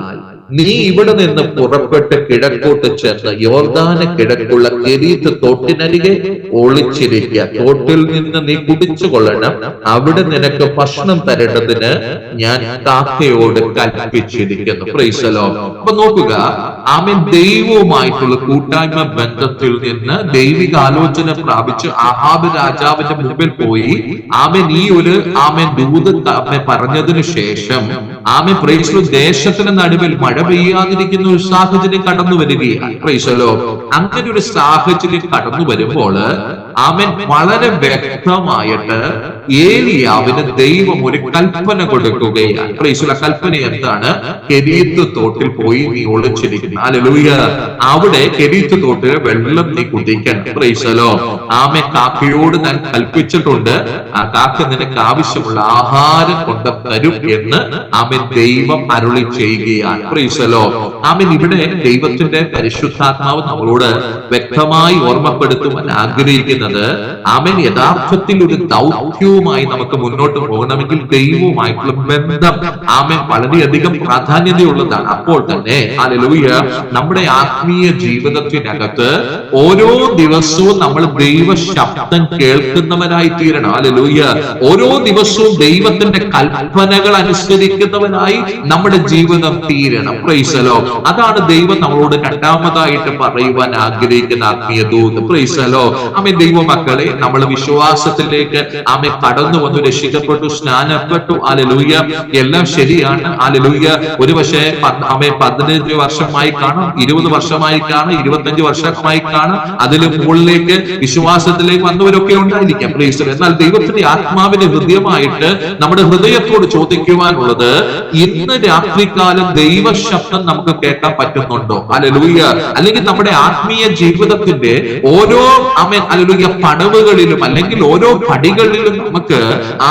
Speaker 1: നീ ഇവിടെ നിന്ന് പുറപ്പെട്ട് കിഴക്കോട്ട് ചെന്ന് യോർദാന് കിഴക്കുള്ള കെരീത്ത് തോട്ടിനരികെ ഒളിച്ചിരിക്കുക. തോട്ടിൽ നിന്ന് നീ കുടിച്ചു കൊള്ളണം. അവിടെ നിനക്ക് ഭക്ഷണം തരേണ്ടതിന് ഞാൻ കാക്കയോട് കൽപ്പിച്ചിരിക്കുന്നു. Praise the lord. അപ്പൊ നോക്കുക, ആമേൻ ദൈവവുമായിട്ടുള്ള കൂട്ടായ്മ ബന്ധത്തിൽ നിന്ന് ദൈവിക ആലോചന പ്രാപിച്ച് ആഹാബ് രാജാവിന്റെ മുമ്പിൽ പോയി ആമേൻ ഈ ഒരു ആമേൻ ദൂത് പറഞ്ഞതിന് ശേഷം ആമേൻ പ്രൈസ് ദി ലോർഡ് ദേശത്തിന് നടുവിൽ മഴ പെയ്യാതിരിക്കുന്ന ഒരു സാഹചര്യം കടന്നു വരികയാണ്. Price the Lord. അങ്ങനെ ഒരു സാഹചര്യം കടന്നു വരുമ്പോൾ ആമേൻ വളരെ വ്യക്തമായിട്ട് ഏലിയാവിന് ദൈവം ഒരു കൽപ്പന കൊടുക്കുകയാണ്. Price the Lord. കൽപ്പന എന്താണ്? കെരീത്ത് തോട്ടിൽ പോയി നീ ഒളിച്ചിരിക്കുന്നു. ഹല്ലേലൂയ. അവിടെ കെരീത്ത് തോട്ടിലെ വെള്ളം നീ കുടിക്കണം. Praise the lord. ആമേൻ കാക്കയോട് ഞാൻ കൽപ്പിച്ചിട്ടുണ്ട്, ആ കാക്ക നിനക്ക് ആവശ്യമുള്ള ആഹാരം കൊണ്ട് തരും എന്ന് ആമേൻ ദൈവം അരുളി ചെയ്യുകയാണ്. Price the lord. ആമേൻ ഇവിടെ ദൈവത്തിന്റെ പരിശുദ്ധാത്മാവ് നമ്മളോട് വ്യക്തമായി ഓർമ്മപ്പെടുത്തുവാൻ ആഗ്രഹിക്കുന്നത് ആമേൻ യഥാർത്ഥത്തിൽ ഒരു ദൗത്യവുമായി നമുക്ക് മുന്നോട്ട് പോകണമെങ്കിൽ ദൈവവുമായിട്ടുള്ള ബന്ധം ആമേൻ വളരെയധികം പ്രാധാന്യതയുള്ളതാണ്. അപ്പോൾ തന്നെ ഹല്ലേലൂയ നമ്മുടെ ആത്മീയ ജീവിതത്തിനകത്ത് ഓരോ ദിവസവും നമ്മൾ ദൈവ ശബ്ദം കേൾക്കുന്നവരായി തീരണം. ഹല്ലേലൂയ. ഓരോ ദിവസവും ദൈവത്തിന്റെ കൽപ്പനകൾ അനുസരിക്കുന്നവനായി നമ്മുടെ ജീവിതം തീരണം. Price the Lord. അതാണ് ദൈവം നമ്മളോട് രണ്ടാമതായിട്ട് പറയുവാൻ ആഗ്രഹിക്കുന്ന ആത്മീയ ദൂത്. Price the lord. ആമേൻ ദൈവമക്കളെ, നമ്മൾ വിശ്വാസത്തിലേക്ക് ആമേൻ കടന്നു വന്നു, രക്ഷിക്കപ്പെട്ടു, സ്നാനപ്പെട്ടു. ഹല്ലേലൂയ. എല്ലാം ശരിയാണ്. ഹല്ലേലൂയ. ഒരുപക്ഷെ ആമേൻ 15 വർഷമായി കാണും, 20 വർഷമായി കാണും, 25 വർഷമായി കാണും, അതിന് മുകളിലേക്ക് വിശ്വാസത്തിലേക്ക് വന്നവരൊക്കെ ഉണ്ടായിരിക്കാം. Price the Lord. എന്നാൽ ദൈവത്തിന്റെ ആത്മാവിന്റെ ഹൃദയമായിട്ട് നമ്മുടെ ഹൃദയത്തോട് ചോദിക്കുവാനുള്ളത്, ഇന്ന് രാത്രികാലം ദൈവ ശബ്ദം നമുക്ക് കേൾക്കാൻ പറ്റുന്നുണ്ടോ? ഹല്ലേലൂയ. അല്ലെങ്കിൽ നമ്മുടെ ആത്മീയ ജീവിതത്തിന്റെ ഓരോ ആമേൻ ഹല്ലേലൂയ ചെറിയ പടവുകളിലും അല്ലെങ്കിൽ ഓരോ പടികളിലും നമുക്ക്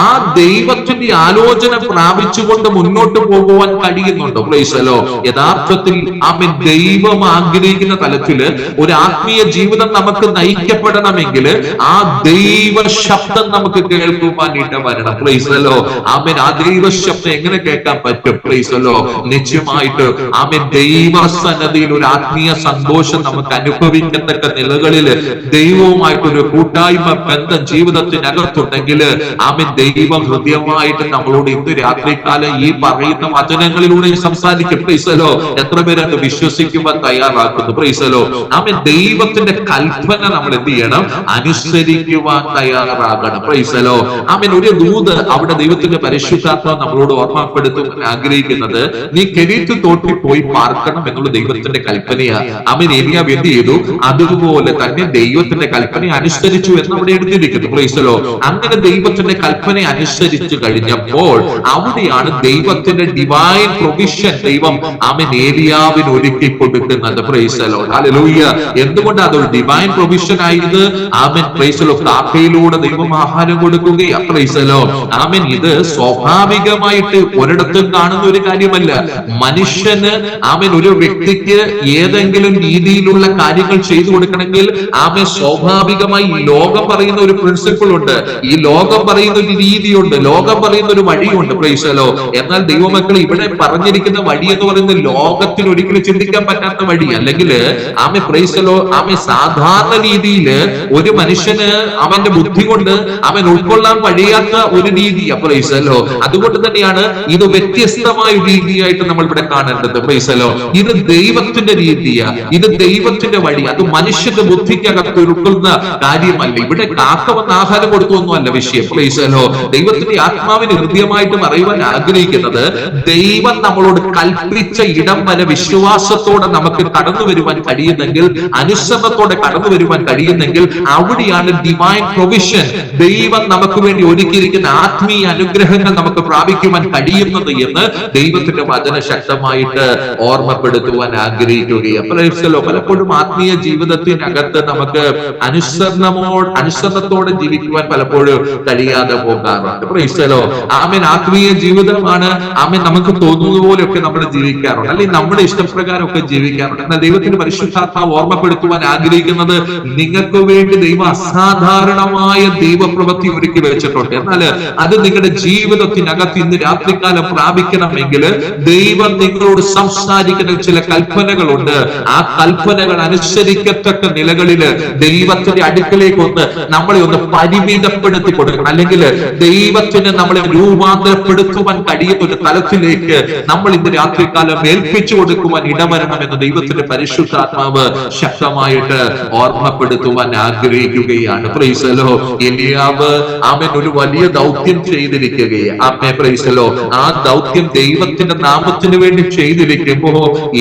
Speaker 1: ആ ദൈവത്തിന്റെ ആലോചന പ്രാപിച്ചുകൊണ്ട് മുന്നോട്ട് പോകുവാൻ കഴിയുന്നുണ്ടോ? Price the Lord. യഥാർത്ഥത്തിൽ ആമേൻ ദൈവം ആഗ്രഹിക്കുന്ന തലത്തില് ഒരു ആത്മീയ ജീവിതം നമുക്ക് നയിക്കപ്പെടണമെങ്കിൽ ആ ദൈവ ശബ്ദം നമുക്ക് കേൾക്കുവാൻ ഇടവരണം. Praise the lord. ആമേൻ ആ ദൈവ ശബ്ദം എങ്ങനെ കേൾക്കാൻ പറ്റും? Praise the lord. നിശ്ചയമായിട്ട് ആമേൻ ദൈവ സന്നിധിയിൽ ഒരു ആത്മീയ സന്തോഷം നമുക്ക് അനുഭവിക്കത്തക്ക നിലകളിൽ ദൈവവുമായിട്ടൊരു കൂട്ടായ്മ ബന്ധം ജീവിതത്തിനകത്തുണ്ടെങ്കിൽ ആമേൻ ദൈവം ഹൃദയമായിട്ട് നമ്മളോട് ഇന്ന് രാത്രികാലം ഈ പറയുന്ന വചനങ്ങളിലൂടെ സംസാരിക്കും. Price the Lord. എത്ര പേര് അത് വിശ്വസിക്കുവാൻ തയ്യാറാക്കുന്നു? Price the lord. ആമേൻ ദൈവത്തിന്റെ കൽപ്പന നമ്മൾ എന്ത് ചെയ്യണം? അനുസരിക്കുവാൻ തയ്യാറാകണം. Price the lord. ആമേൻ ഒരു ദൂത് അവിടെ ദൈവത്തിന്റെ പരിശുദ്ധാത്മാവ് നമ്മളോട് ഓർമ്മപ്പെടുത്താൻ ആഗ്രഹിക്കുന്നത് നീ കെരീത്ത് തോട്ടിൽ പോയി പാർക്കണം എന്നുള്ള ദൈവത്തിന്റെ കൽപ്പനയാണ്. ആമേൻ ഏലിയാവ് എന്ത് ചെയ്തു? അതുപോലെ തന്നെ ദൈവത്തിന്റെ കൽപ്പന അനുസരിച്ചു എന്ന് അവിടെ എഴുതിയിരിക്കുന്നു. Price the Lord. അങ്ങനെ ദൈവത്തിന്റെ കൽപ്പന അനുസരിച്ചു കഴിഞ്ഞപ്പോൾ അവിടെയാണ് ദൈവത്തിന്റെ ഡിവൈൻ പ്രൊവിഷൻ ദൈവം ആമേൻ ഏലിയാവിന് ഒരുക്കി കൊടുക്കുന്നത്. Price the lord. ഹല്ലേലൂയ. എന്തുകൊണ്ട് അതൊരു ഡിവൈൻ പ്രൊവിഷൻ ആയത്? ആമേൻ പ്രൈസ് ദി ലോർഡ്. കാക്കയിലൂടെ ദൈവം ആഹാരം കൊടുക്കുകയാണ്. Price the lord. ആമേൻ ഇത് സ്വാഭാവികമായിട്ട് ഒരിടത്തും കാണുന്ന ഒരു കാര്യമല്ല. മനുഷ്യന് ആമേൻ ഒരു വ്യക്തിക്ക് ഏതെങ്കിലും രീതിയിലുള്ള കാര്യങ്ങൾ ചെയ്തു കൊടുക്കണമെങ്കിൽ ആമേൻ സ്വാഭാവികമായി ലോകം പറയുന്ന ഒരു പ്രിൻസിപ്പിൾ ഉണ്ട്, ഈ ലോകം പറയുന്ന ഒരു രീതിയുണ്ട്, ലോകം പറയുന്ന ഒരു വഴിയുണ്ട്. Price the Lord. എന്നാൽ ദൈവമക്കൾ ഇവിടെ പറഞ്ഞിരിക്കുന്ന വഴി എന്ന് പറയുന്നത് ലോകത്തിന് ഒരിക്കലും ചിന്തിക്കാൻ പറ്റാത്ത വഴി, അല്ലെങ്കിൽ ആമേൻ പ്രൈസ് ദി ലോർഡ് ആമേൻ സാധാരണ രീതിയിൽ ഒരു മനുഷ്യന് അവന്റെ ബുദ്ധി കൊണ്ട് അവൻ ഉൾക്കൊള്ളാൻ കഴിയാത്ത ഒരു രീതി. Price the Lord. അതുകൊണ്ട് തന്നെയാണ് ഇത് വ്യത്യസ്തമായ രീതിയായിട്ട് നമ്മൾ ഇവിടെ കാണേണ്ടത്. Price the Lord. ഇത് ദൈവത്തിന്റെ രീതിയാ, ഇത് ദൈവത്തിന്റെ വഴി, അത് മനുഷ്യന്റെ ബുദ്ധിക്കകത്ത് ഉൾക്കൊള്ളുന്ന കാര്യമല്ല. ഇവിടെ കാക്ക വന്ന് ആഹാരം കൊടുത്തൊന്നുമല്ല വിഷയം. Price the Lord. ദൈവത്തിന്റെ ആത്മാവിന് ഹൃദയമായിട്ട് പറയുവാൻ ആഗ്രഹിക്കുന്നത് ദൈവം നമ്മളോട് കൽപ്പിച്ച ഇടം വരെ വിശ്വാസത്തോടെ നമുക്ക് കടന്നു വരുവാൻ കഴിയുന്നെങ്കിൽ, അനുസരണത്തോടെ കടന്നു വരുവാൻ കഴിയുന്നെങ്കിൽ അവിടെയാണ് ഡിവൈൻ പ്രൊവിഷൻ, ദൈവം നമുക്ക് വേണ്ടി ഒരുക്കിയിരിക്കുന്ന ആത്മീയ അനുഗ്രഹങ്ങൾ നമുക്ക് പ്രാപിക്കുവാൻ കഴിയുന്നത് എന്ന് ദൈവത്തിന്റെ വചന ശക്തമായിട്ട് ഓർമ്മപ്പെടുത്തുവാൻ ആഗ്രഹിക്കുകയാണ്. പലപ്പോഴും ആത്മീയ ജീവിതത്തിനകത്ത് നമുക്ക് അനുസരണത്തോടെ ജീവിക്കുവാൻ പലപ്പോഴും കഴിയാതെ പോകാറുണ്ട്. Price the lord. ആമേൻ ആത്മീയ ജീവിതമാണ് ആമേൻ നമുക്ക് തോന്നുന്നത് പോലെയൊക്കെ നമ്മൾ ജീവിക്കാറുണ്ട്, അല്ലെങ്കിൽ നമ്മുടെ ഇഷ്ടപ്രകാരം ഒക്കെ ജീവിക്കാറുണ്ട്. എന്നാൽ ദൈവത്തിന്റെ പരിശുദ്ധാത്മാവ് ഓർമ്മപ്പെടുത്തുവാൻ ആഗ്രഹിക്കുന്നത് നിങ്ങൾക്ക് വേണ്ടി ദൈവം അസാധാരണമായ ദൈവപ്രവൃത്തി ഒരുക്കി വെച്ചിട്ടുണ്ട്. എന്നാൽ അത് നിങ്ങളുടെ ജീവിതത്തിനകത്ത് ഇന്ന് രാത്രികാലം പ്രാപിക്കണമെങ്കിൽ ദൈവം നിങ്ങളോട് സംസാരിക്കുന്ന ചില കൽപ്പനകളുണ്ട്. ആ കൽപ്പനകൾ അനുസരിക്കത്തക്ക നിലകളിൽ ദൈവത്തിന്റെ അടുക്കലേക്ക് നമ്മളെ ഒന്ന് പരിമിതപ്പെടുത്തി കൊടുക്കണം, അല്ലെങ്കിൽ ദൈവത്തിന് നമ്മളെ രൂപാന്തരപ്പെടുത്തുവാൻ കഴിയുന്ന ഒരു തലത്തിലേക്ക് നമ്മൾ ഇന്ന് രാത്രികാലം ഏൽപ്പിച്ചു കൊടുക്കുവാൻ ഇടവരണമെന്ന് ദൈവത്തിന്റെ പരിശുദ്ധാത്മാവ് ശക്തമായിട്ട് ഓർമ്മപ്പെടുത്തുവാൻ ആഗ്രഹിക്കുകയാണ്. Praise the lord. എലിയാവ് ആമേൻ ഒരു വലിയ ദൗത്യം ചെയ്തിരിക്കുകയാണ്. ആമേൻ പ്രൈസ് ദി ലോർഡ്. ആ ദൗത്യം ദൈവത്തിന്റെ നാമത്തിന് വേണ്ടി ചെയ്തിരിക്കുമ്പോ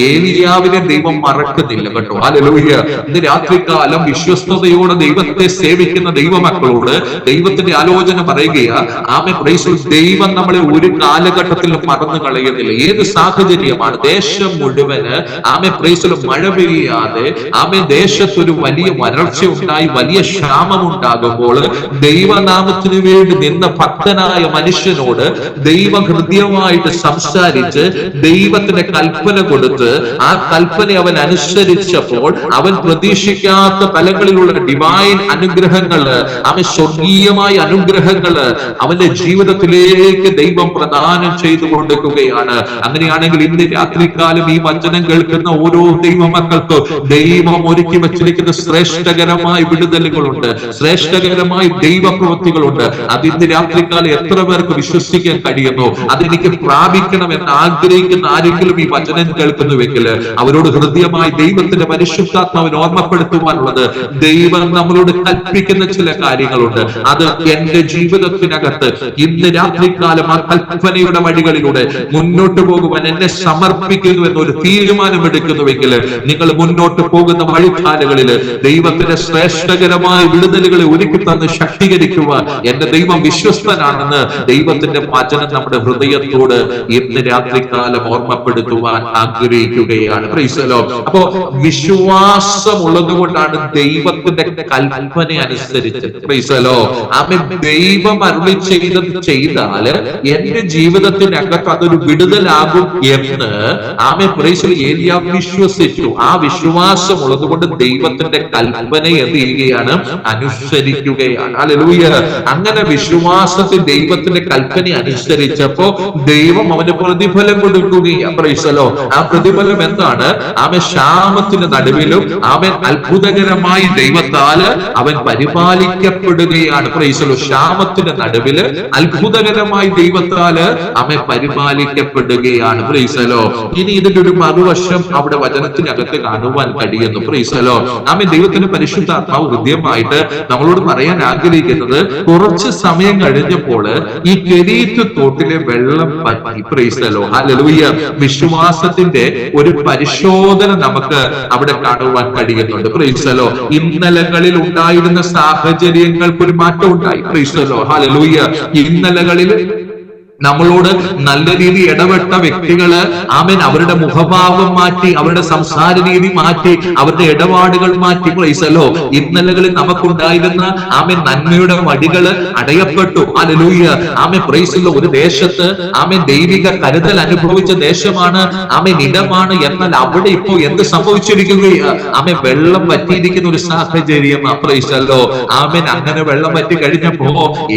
Speaker 1: ഏലിയാവിനെ ദൈവം മറക്കുന്നില്ല കേട്ടോ. ഹല്ലേലൂയ. ഇന്ന് രാത്രികാലം വിശ്വസ്തയോടെ ദൈവത്തെ സേവിക്കുന്ന ദൈവമക്കളോട് ദൈവത്തിന്റെ ആലോചന പറയുകയാ. ആമേൻ പ്രൈസ് ദി ലോർഡ്. ദൈവം നമ്മളെ ഒരു കാലഘട്ടത്തിൽ മറന്നു കളയുന്നില്ല. ഏത് സാഹചര്യമാണ് ദേശം മുഴുവന് ആമേൻ പ്രൈസ് ദി ലോർഡ് മഴ പെയ്യാതെ ആമേൻ ദേശത്തൊരു വലിയ വരൾച്ച ഉണ്ടായി, വലിയ ക്ഷാമം ഉണ്ടാകുമ്പോൾ ദൈവനാമത്തിന് വേണ്ടി നിന്ന ഭക്തനായ മനുഷ്യനോട് ദൈവം ഹൃദയമായിട്ട് സംസാരിച്ച് ദൈവത്തിന്റെ കൽപ്പന കൊടുത്ത് ആ കൽപ്പന അവൻ അനുസരിച്ചപ്പോൾ അവൻ പ്രതീക്ഷിക്കാത്ത തലങ്ങളിലുള്ള ഡിവൈൻ അനുഗ്രഹങ്ങള്, അവൻ സ്വർഗീയമായ അനുഗ്രഹങ്ങള് അവന്റെ ജീവിതത്തിലേക്ക് ദൈവം പ്രദാനം ചെയ്തു കൊടുക്കുകയാണ്. അങ്ങനെയാണെങ്കിൽ ഇന്ന് രാത്രികാലം ഈ വചനം കേൾക്കുന്ന ഓരോ ദൈവമക്കൾക്കും ദൈവം ഒരുക്കി വച്ചിരിക്കുന്ന ശ്രേഷ്ഠകരമായ വിടുതലുകളുണ്ട്, ശ്രേഷ്ഠകരമായ ദൈവപ്രവൃത്തികളുണ്ട്. അത് ഇന്ന് രാത്രികാലം എത്ര പേർക്ക് വിശ്വസിക്കാൻ കഴിയുന്നു? അതെനിക്ക് പ്രാപിക്കണമെന്ന് ആഗ്രഹിക്കുന്ന ആരെങ്കിലും ഈ വചനം കേൾക്കുന്നുവെങ്കിൽ അവരോട് ഹൃദയമായി ദൈവത്തിന്റെ പരിശുദ്ധാത്മാവിനെ ഓർമ്മപ്പെടുത്തുവാനുള്ളത്, ദൈവം നമ്മളോട് കൽപ്പിക്കുന്ന ചില കാര്യങ്ങളുണ്ട്. അത് എന്റെ ജീവിതത്തിനകത്ത് ഇന്ന് രാത്രികാലം ആ കൽപ്പനയുടെ വഴികളിലൂടെ മുന്നോട്ട് പോകുവാൻ എന്നെ സമർപ്പിക്കുന്നു എന്നൊരു തീരുമാനമെടുക്കുന്നുവെങ്കിൽ നിങ്ങൾ മുന്നോട്ട് പോകുന്ന വഴിക്കാലുകളിൽ ദൈവത്തിന്റെ ശ്രേഷ്ഠകരമായ വിടുതലുകളെ ഒരുക്കി തന്ന് ശക്തീകരിക്കുവാൻ എന്റെ ദൈവം വിശ്വസ്തനാണെന്ന് ദൈവത്തിന്റെ വചനം നമ്മുടെ ഹൃദയത്തോട് ഇന്ന് രാത്രികാലം ഓർമ്മപ്പെടുത്തുവാൻ ആഗ്രഹിക്കുകയാണ്. Praise the Lord. അപ്പോ വിശ്വാസം ഉള്ളത് കൊണ്ടാണ് ദൈവത്തിന്റെ കൽപ്പന അനുസരിച്ച്. പ്രൈസലോ ആമേ, ദൈവം അരുളി ചെയ്താല് എന്റെ ജീവിതത്തിനകത്ത് അതൊരു വിടുതലാകും എന്ന് ആമേ പ്രൈസലോ ഏലിയാവ് വിശ്വസിച്ചു. ആ വിശ്വാസം ഉള്ളതുകൊണ്ട് ദൈവത്തിന്റെ കൽപ്പന എന്ത് ചെയ്യുകയാണ്? അനുസരിക്കുകയാണ്. ഹല്ലേലൂയ. അങ്ങനെ വിശ്വാസത്തിൽ ദൈവത്തിന്റെ കൽപ്പന അനുസരിച്ചപ്പോ ദൈവം അവന് പ്രതിഫലം കൊടുക്കുകയാണ്. പ്രൈസലോ ആ പ്രതിഫലം എന്താണ്? അവൻ ക്ഷാമത്തിന് നടുവിലും അവൻ അത്ഭുതകരമായി ദൈവത്താല് അവൻ പരിപാലിക്കപ്പെടുകയാണ്. പ്രൈസലോ ക്ഷാമത്തിന്റെ നടുവില് അത്ഭുതകരമായി ദൈവത്താല് അവൻ പരിപാലിക്കപ്പെടുകയാണ്. പ്രൈസലോ ഇനി ഇതിന്റെ ഒരു മറുവശം അവിടെ വചനത്തിനകത്ത് കാണുവാൻ കഴിയുന്നു. പ്രൈസലോ ആമേൻ. ദൈവത്തിന്റെ പരിശുദ്ധാത്മാവ് ഹൃദയമായിട്ട് നമ്മളോട് പറയാൻ ആഗ്രഹിക്കുന്നത്, കുറച്ച് സമയം കഴിഞ്ഞപ്പോൾ ഈ കെരീത്ത് തോട്ടിലെ വെള്ളം പറ്റി. പ്രൈസലോ ഹല്ലേലൂയ. വിശ്വാസത്തിന്റെ ഒരു പരിശോധന നമുക്ക് അവിടെ കാണുവാൻ കഴിയുന്നുണ്ട്. പ്രൈസലോ ഇന്നലകളിൽ ഉണ്ടായിരുന്ന സാഹചര്യങ്ങൾക്ക് ഒരു മാറ്റം ഉണ്ടായി. പ്രൈസലോ ഹല്ലേലൂയ. ഇന്നലകളിൽ നമ്മളോട് നല്ല രീതി ഇടപെട്ട വ്യക്തികള് ആമേൻ അവരുടെ മുഖഭാവം മാറ്റി, അവരുടെ സംസാര രീതി മാറ്റി, അവരുടെ ഇടപാടുകൾ മാറ്റി. പ്രൈസലോ ഇന്നലകളിൽ നമുക്കുണ്ടായിരുന്ന ആമേൻ നന്മയുടെ വഴികള് അടയപ്പെട്ടു. ഹല്ലേലൂയ. ആമേൻ പ്രൈസലോ ഒരു ദേശത്ത് ആമേൻ ദൈവിക കരുതൽ അനുഭവിച്ച ദേശമാണ്, ആമേൻ ഇടമാണ്. എന്നാൽ അവിടെ ഇപ്പോ എന്ത് സംഭവിച്ചിരിക്കുകയാ? ആമേൻ വെള്ളം പറ്റിയിരിക്കുന്ന ഒരു സാഹചര്യം. പ്രൈസലോ ആമേൻ. അങ്ങനെ വെള്ളം പറ്റി കഴിഞ്ഞപ്പോ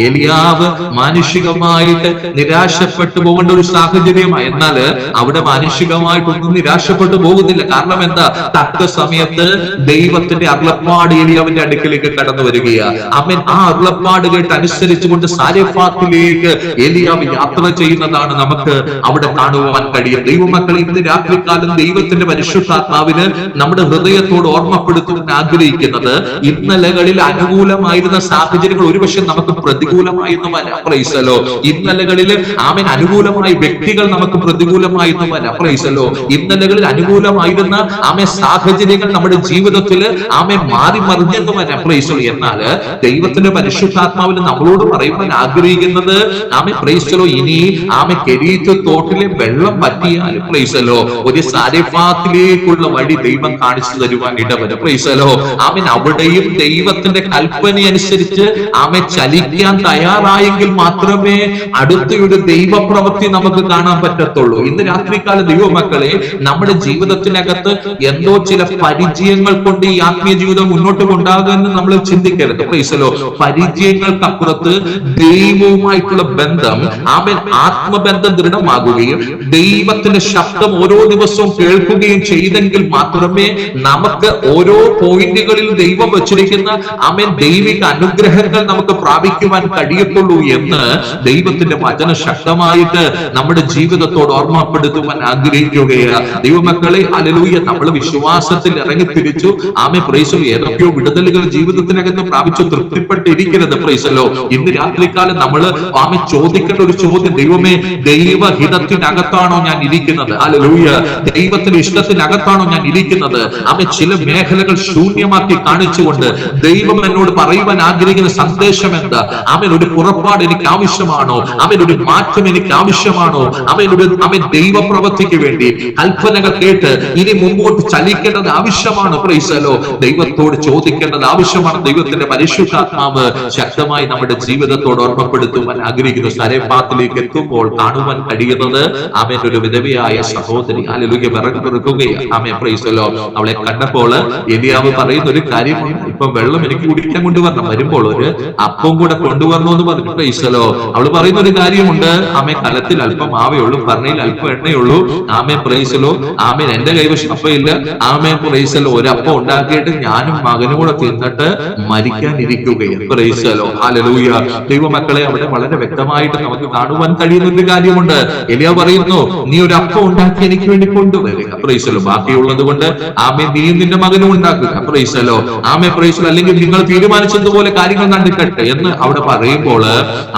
Speaker 1: ഏലിയാവ് മാനുഷികമായിട്ട് നിരാശപ്പെട്ടു പോകേണ്ട ഒരു സാഹചര്യമായി. എന്നാൽ അവിടെ മാനുഷികമായിട്ടൊന്നും നിരാശപ്പെട്ടു പോകുന്നില്ല. കാരണം എന്താ? തക്ക സമയത്ത് ദൈവത്തിന്റെ അരുളപ്പാട് ഏലിയാവിന്റെ അടുക്കലേക്ക് കടന്നു വരികയാണ്. ആമേൻ. ആ അരുളപ്പാട് കേട്ട് അനുസരിച്ചുകൊണ്ട് സാരെഫാത്തിലേക്ക് ഏലിയാവ് യാത്ര ചെയ്യുന്നതാണ് നമുക്ക് അവിടെ കാണുവാൻ കഴിയും. ദൈവമക്കളെ, ഇന്ന് രാത്രികാലം ദൈവത്തിന്റെ പരിശുദ്ധാത്മാവിന് നമ്മുടെ ഹൃദയത്തോട് ഓർമ്മപ്പെടുത്തുവാൻ ആഗ്രഹിക്കുന്നത്, ഇന്നലകളിൽ അനുകൂലമായിരുന്ന സാഹചര്യങ്ങൾ ഒരുപക്ഷെ നമുക്ക് പ്രതികൂലമായിരുന്നു വരാം. പ്രൈസലോ ഇന്നലകളിൽ ആമേൻ അനുകൂലമായ വ്യക്തികൾ നമുക്ക് പ്രതികൂലമായിരുന്നു വരാം. പ്രൈസലോ ഇന്നലകളിൽ അനുകൂലമായിരുന്ന ആമേൻ സാഹചര്യങ്ങൾ നമ്മുടെ ജീവിതത്തിൽ ആമേൻ മാറി മറിഞ്ഞെന്ന് വരാം. പ്രൈസലോ എന്നാല് ദൈവത്തിന്റെ പരിശുദ്ധാത്മാവിന് നമ്മളോട് പറയുവാൻ ആഗ്രഹിക്കുന്നത്, ആമേൻ പ്രൈസലോ ഇനി ആമേൻ കെരീത്ത് തോട്ടിലെ വെള്ളം പറ്റിയാൽ പ്രൈസലോ ഒരു സാരെഫാത്തിലേക്കുള്ള വഴി ദൈവം കാണിച്ചു തരുവാൻ ഇടവരും. പ്രൈസലോ ആമേൻ. അവിടെയും ദൈവത്തിന്റെ കൽപ്പന അനുസരിച്ച് ആമേൻ ചലിക്കാൻ തയ്യാറായെങ്കിൽ മാത്രമേ അടുത്ത ഒരു ദൈവപ്രവൃത്തി നമുക്ക് കാണാൻ പറ്റത്തുള്ളൂ. ഇന്ന് രാത്രികാല ദൈവമക്കളെ, നമ്മുടെ ജീവിതത്തിനകത്ത് എന്തോ ചില പരിചയങ്ങൾ കൊണ്ട് ഈ ആത്മീയ ജീവിതം മുന്നോട്ട് കൊണ്ടാകുമെന്ന് നമ്മൾ ചിന്തിക്കരുത്. പ്രൈസലോ പരിചയങ്ങൾക്കപ്പുറത്ത് ദൈവവുമായിട്ടുള്ള ബന്ധം ആമേൻ ആത്മബന്ധം ദൃഢമാകുകയും ദൈവത്തിന്റെ ശബ്ദം ഓരോ ദിവസവും കേൾക്കുകയും ചെയ്തെങ്കിൽ മാത്രമേ നമുക്ക് ഓരോ പോയിന്റുകളിൽ ദൈവം വച്ചിരിക്കുന്ന ആമേൻ ദൈവിക അനുഗ്രഹങ്ങൾ നമുക്ക് പ്രാപിക്കുവാൻ കഴിയത്തുള്ളൂ എന്ന് ദൈവത്തിന്റെ വചന ശക്തമായിട്ട് നമ്മുടെ ജീവിതത്തോട് ഓർമ്മപ്പെടുത്തുവാൻ ആഗ്രഹിക്കുകയാണ്. ദൈവമക്കളെ ഹല്ലേലൂയ. നമ്മൾ വിശ്വാസത്തിൽ ഇറങ്ങി തിരിച്ചു ആമേൻ പ്രൈസലോ ഏതൊക്കെയോ വിടുതലുകൾ ജീവിതത്തിനകത്ത് പ്രാപിച്ചു തൃപ്തിപ്പെട്ടിരിക്കരുത്. പ്രൈസലോ ഇന്ന് രാത്രികാലം നമ്മൾ ആമേൻ ചോദിക്കേണ്ട ഒരു ചോദ്യം, ദൈവമേ ദൈവഹിതത്തിനകത്താണോ ഞാൻ ഇരിക്കുന്നത്? ഹല്ലേലൂയ. ദൈവത്തിന്റെ ഇഷ്ടത്തിനകത്താണോ ഞാൻ ഇരിക്കുന്നത്? ആമേൻ ചില മേഖലകൾ ശൂന്യമാക്കി കാണിച്ചുകൊണ്ട് ദൈവം എന്നോട് പറയുവാൻ ആഗ്രഹിക്കുന്ന സന്ദേശം എന്താ? ആമേൻ ഒരു പുറപ്പാട് എനിക്ക് ആവശ്യമാണോ? ആമേൻ ഒരു മാറ്റം എനിക്ക് ആവശ്യമാണോ? ആമേൻ ദൈവപ്രവൃത്തിക്ക് വേണ്ടി കൽപ്പനകൾ കേട്ട് ഇനി മുമ്പോട്ട് ചലിക്കേണ്ടത് ആവശ്യമാണോ? പ്രൈസലോ ദൈവത്തോട് ചോദിക്കേണ്ടത് ആവശ്യമാണ്. ദൈവത്തിന്റെ പരിശുദ്ധാത്മാവ് ശക്തമായി നമ്മുടെ ജീവിതത്തോട് ഓർമ്മപ്പെടുത്തുവാൻ ആഗ്രഹിക്കുന്നു. സാരെഫാത്തിലേക്ക് എത്തുമ്പോൾ കാണുവാൻ കഴിയുന്നത് ആമേൻ ഒരു വിധവയായ സഹോദരി ഹല്ലേലൂയ വിറക് പെറുക്കുകയാണ്. ആമേൻ പ്രൈസലോ അവളെ കണ്ടപ്പോൾ ഏലിയാവ് പറയുന്ന ഒരു കാര്യമാണ്, ഇപ്പൊ വെള്ളം എനിക്ക് കുടിക്കാൻ കൊണ്ടുവരണം, വരുമ്പോൾ ഒരു അപ്പം കൂടെ കൊണ്ടുവരണം എന്ന് പറഞ്ഞു. പ്രൈസലോ അവള് പറയുന്ന ഒരു കാര്യമുണ്ട്, ആമേൻ കലത്തിൽ അല്പം മാവേ ഉള്ളൂ, ഭരണിയിൽ അല്പം എണ്ണയുള്ളൂ. ആമേൻ പ്രൈസലോ ആമേൻ എന്റെ കൈവശം അപ്പമില്ല. ആമേൻ പ്രൈസലോ ഒരു അപ്പം ഉണ്ടാക്കിയിട്ട് ഞാനും മകനും കൂടെ തിന്നിട്ട് മരിക്കാനിരിക്കുകയാണ്. പ്രൈസലോ ഹല്ലേലൂയ. ദൈവമക്കളെ, അവിടെ വളരെ വ്യക്തമായിട്ട് നമുക്ക് കാണുവാൻ കഴിയുന്ന ഒരു കാര്യമുണ്ട്. ഏലിയാവ് പറയുന്നു, നീ ഒരു അപ്പം ഉണ്ടാക്കി എനിക്ക് വേണ്ടി കൊണ്ടുവരിക. പ്രൈസലോ ബാക്കിയുള്ളത് കൊണ്ട് ആമേൻ നീയും നിന്റെ മകനും ഉണ്ടാക്കുക. പ്രൈസലോ ആമേൻ പ്രൈസലോ അല്ലെങ്കിൽ നിങ്ങൾ തീരുമാനിച്ചതുപോലെ കാര്യങ്ങൾ നടക്കട്ടെ എന്ന് അവിടെ പറയുമ്പോൾ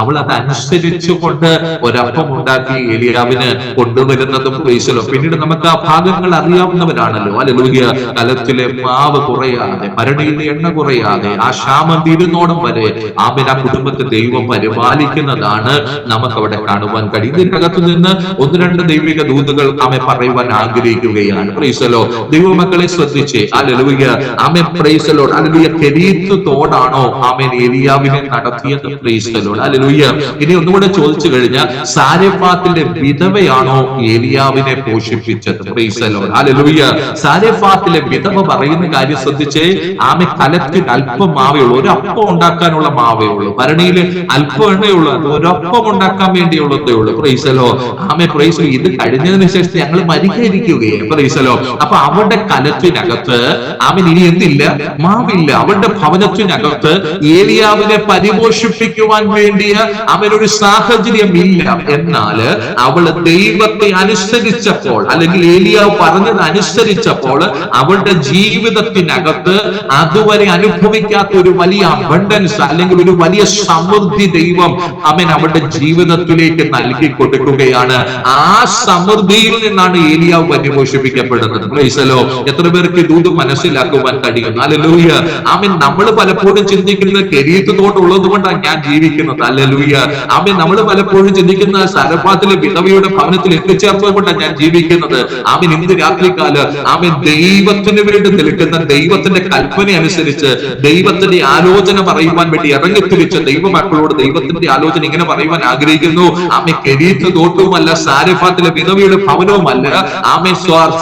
Speaker 1: അവൾ അത് അനുസരിച്ചുകൊണ്ട് കൊണ്ട് ഒരപ്പം ഉണ്ടാക്കി ഏലിയാവിന് കൊണ്ടുവരുന്നതും പ്രൈസലോ. പിന്നീട് നമുക്ക് ആ ഭാഗങ്ങൾ അറിയാവുന്നവരാണല്ലോ. ഹല്ലേലൂയ. കലത്തിലെ മാവ് കുറയാതെ, ഭരണിയിലെ എണ്ണ കുറയാതെ, ആ ക്ഷാമം തീരുന്നോളം വരെ ആമേൻ ആ കുടുംബത്തെ ദൈവം പരിപാലിക്കുന്നതാണ് നമുക്ക് അവിടെ കാണുവാൻ കഴിയും. ഇതിനകത്ത് നിന്ന് ഒന്ന് രണ്ട് ദൈവിക ദൂതുകൾ ആമേൻ പറയുവാൻ ആഗ്രഹിക്കുകയാണ്. പ്രൈസലോ. ദൈവമക്കളെ ശ്രദ്ധിച്ചേ. ഹല്ലേലൂയ. ആമേൻ പ്രൈസലോ. ഹല്ലേലൂയ. കെരീത്ത് തോടാണോ ആമേൻ ഏലിയാവിനെ നടത്തിയത്? പ്രൈസലോ. ഹല്ലേലൂയ. ഇനി ഒന്നുകൂടെ ചോദിച്ചു കഴിഞ്ഞാൽ, സാരെഫാത്തിന്റെ വിധവയാണോ ഏലിയാവിനെ പോഷിപ്പിച്ചത്? പ്രൈസലോ. ഹല്ലേലൂയ. സാരെഫാത്തിലെ വിധവ പറയുന്ന കാര്യം ശ്രദ്ധിച്ചേ. ആമേൻ കലത്തിൽ അല്പം മാവേ ഉള്ളൂ, ഒരു അപ്പം ഉണ്ടാക്കാനുള്ള മാവേ ഉള്ളൂ. ഭരണിയിൽ അല്പം എണ്ണയുള്ളൂ, ഒരപ്പം ഉണ്ടാക്കാൻ വേണ്ടിയുള്ളതേ ഉള്ളൂ. പ്രൈസലോ. ആമേൻ പ്രൈസലോ. ഇത് കഴിഞ്ഞതിന് ശേഷം ഞങ്ങൾ മരിക്കാതിരിക്കുകയാണ്. പ്രൈസലോ. അപ്പൊ അവരുടെ കലത്തിനകത്ത് ആമേൻ ഇനി എന്തില്ല? മാവില്ല. അവരുടെ ഭവനത്തിനകത്ത് ഏലിയാവിനെ പരിപോഷിപ്പിക്കുവാൻ വേണ്ടിയ അവനൊരു സാഹചര്യം ഇല്ല. എന്നാൽ അവള് ദൈവത്തെ അനുസരിച്ചപ്പോൾ, അല്ലെങ്കിൽ ഏലിയാവ് പറഞ്ഞത് അനുസരിച്ചപ്പോൾ, അവളുടെ ജീവിതത്തിനകത്ത് അതുവരെ അനുഭവിക്കാത്ത ഒരു വലിയ അബണ്ടൻസ്, അല്ലെങ്കിൽ ഒരു വലിയ സമൃദ്ധി ദൈവം അവൻ അവളുടെ ജീവിതത്തിലേക്ക് നൽകി കൊടുക്കുകയാണ്. ആ സമൃദ്ധിയിൽ നിന്നാണ് ഏലിയാവ് പരിപോഷിപ്പിക്കപ്പെടുന്നത്. പ്രൈസലോ. എത്ര പേർക്ക് ഇതൂത് മനസ്സിലാക്കുവാൻ കഴിയും? ഹല്ലേലൂയ. ആമേൻ. നമ്മൾ പലപ്പോഴും ചിന്തിക്കുന്നത് കെരീത്ത് തോട് ഉള്ളത് കൊണ്ടാണ് ഞാൻ ജീവിക്കുന്നത്. ഹല്ലേലൂയ. ആമേൻ. നമ്മൾ പലപ്പോഴും ചിന്തിക്കുന്ന സാരെഫാത്തിലെ വിധവയുടെ ഭവനത്തിൽ എത്തിച്ചേർന്നത് കൊണ്ടാണ് ഞാൻ ജീവിക്കുന്നത്. ആമേൻ. ഇന്ന് രാത്രികാല ആമേൻ ദൈവത്തിന് വേണ്ടി നിൽക്കുന്ന, ദൈവത്തിന്റെ കൽപ്പന അനുസരിച്ച് ദൈവത്തിന്റെ ആലോചന പറയുവാൻ വേണ്ടി ഇറങ്ങിത്തിരിച്ച ദൈവമക്കളോട് ദൈവത്തിന്റെ ആലോചന ഇങ്ങനെ പറയുവാൻ ആഗ്രഹിക്കുന്നു. ആമേൻ. കെരീത്ത് തോട്ടവുമല്ല, സാരെഫാത്തിലെ വിധവയുടെ ഭവനവുമല്ല, ആമേൻ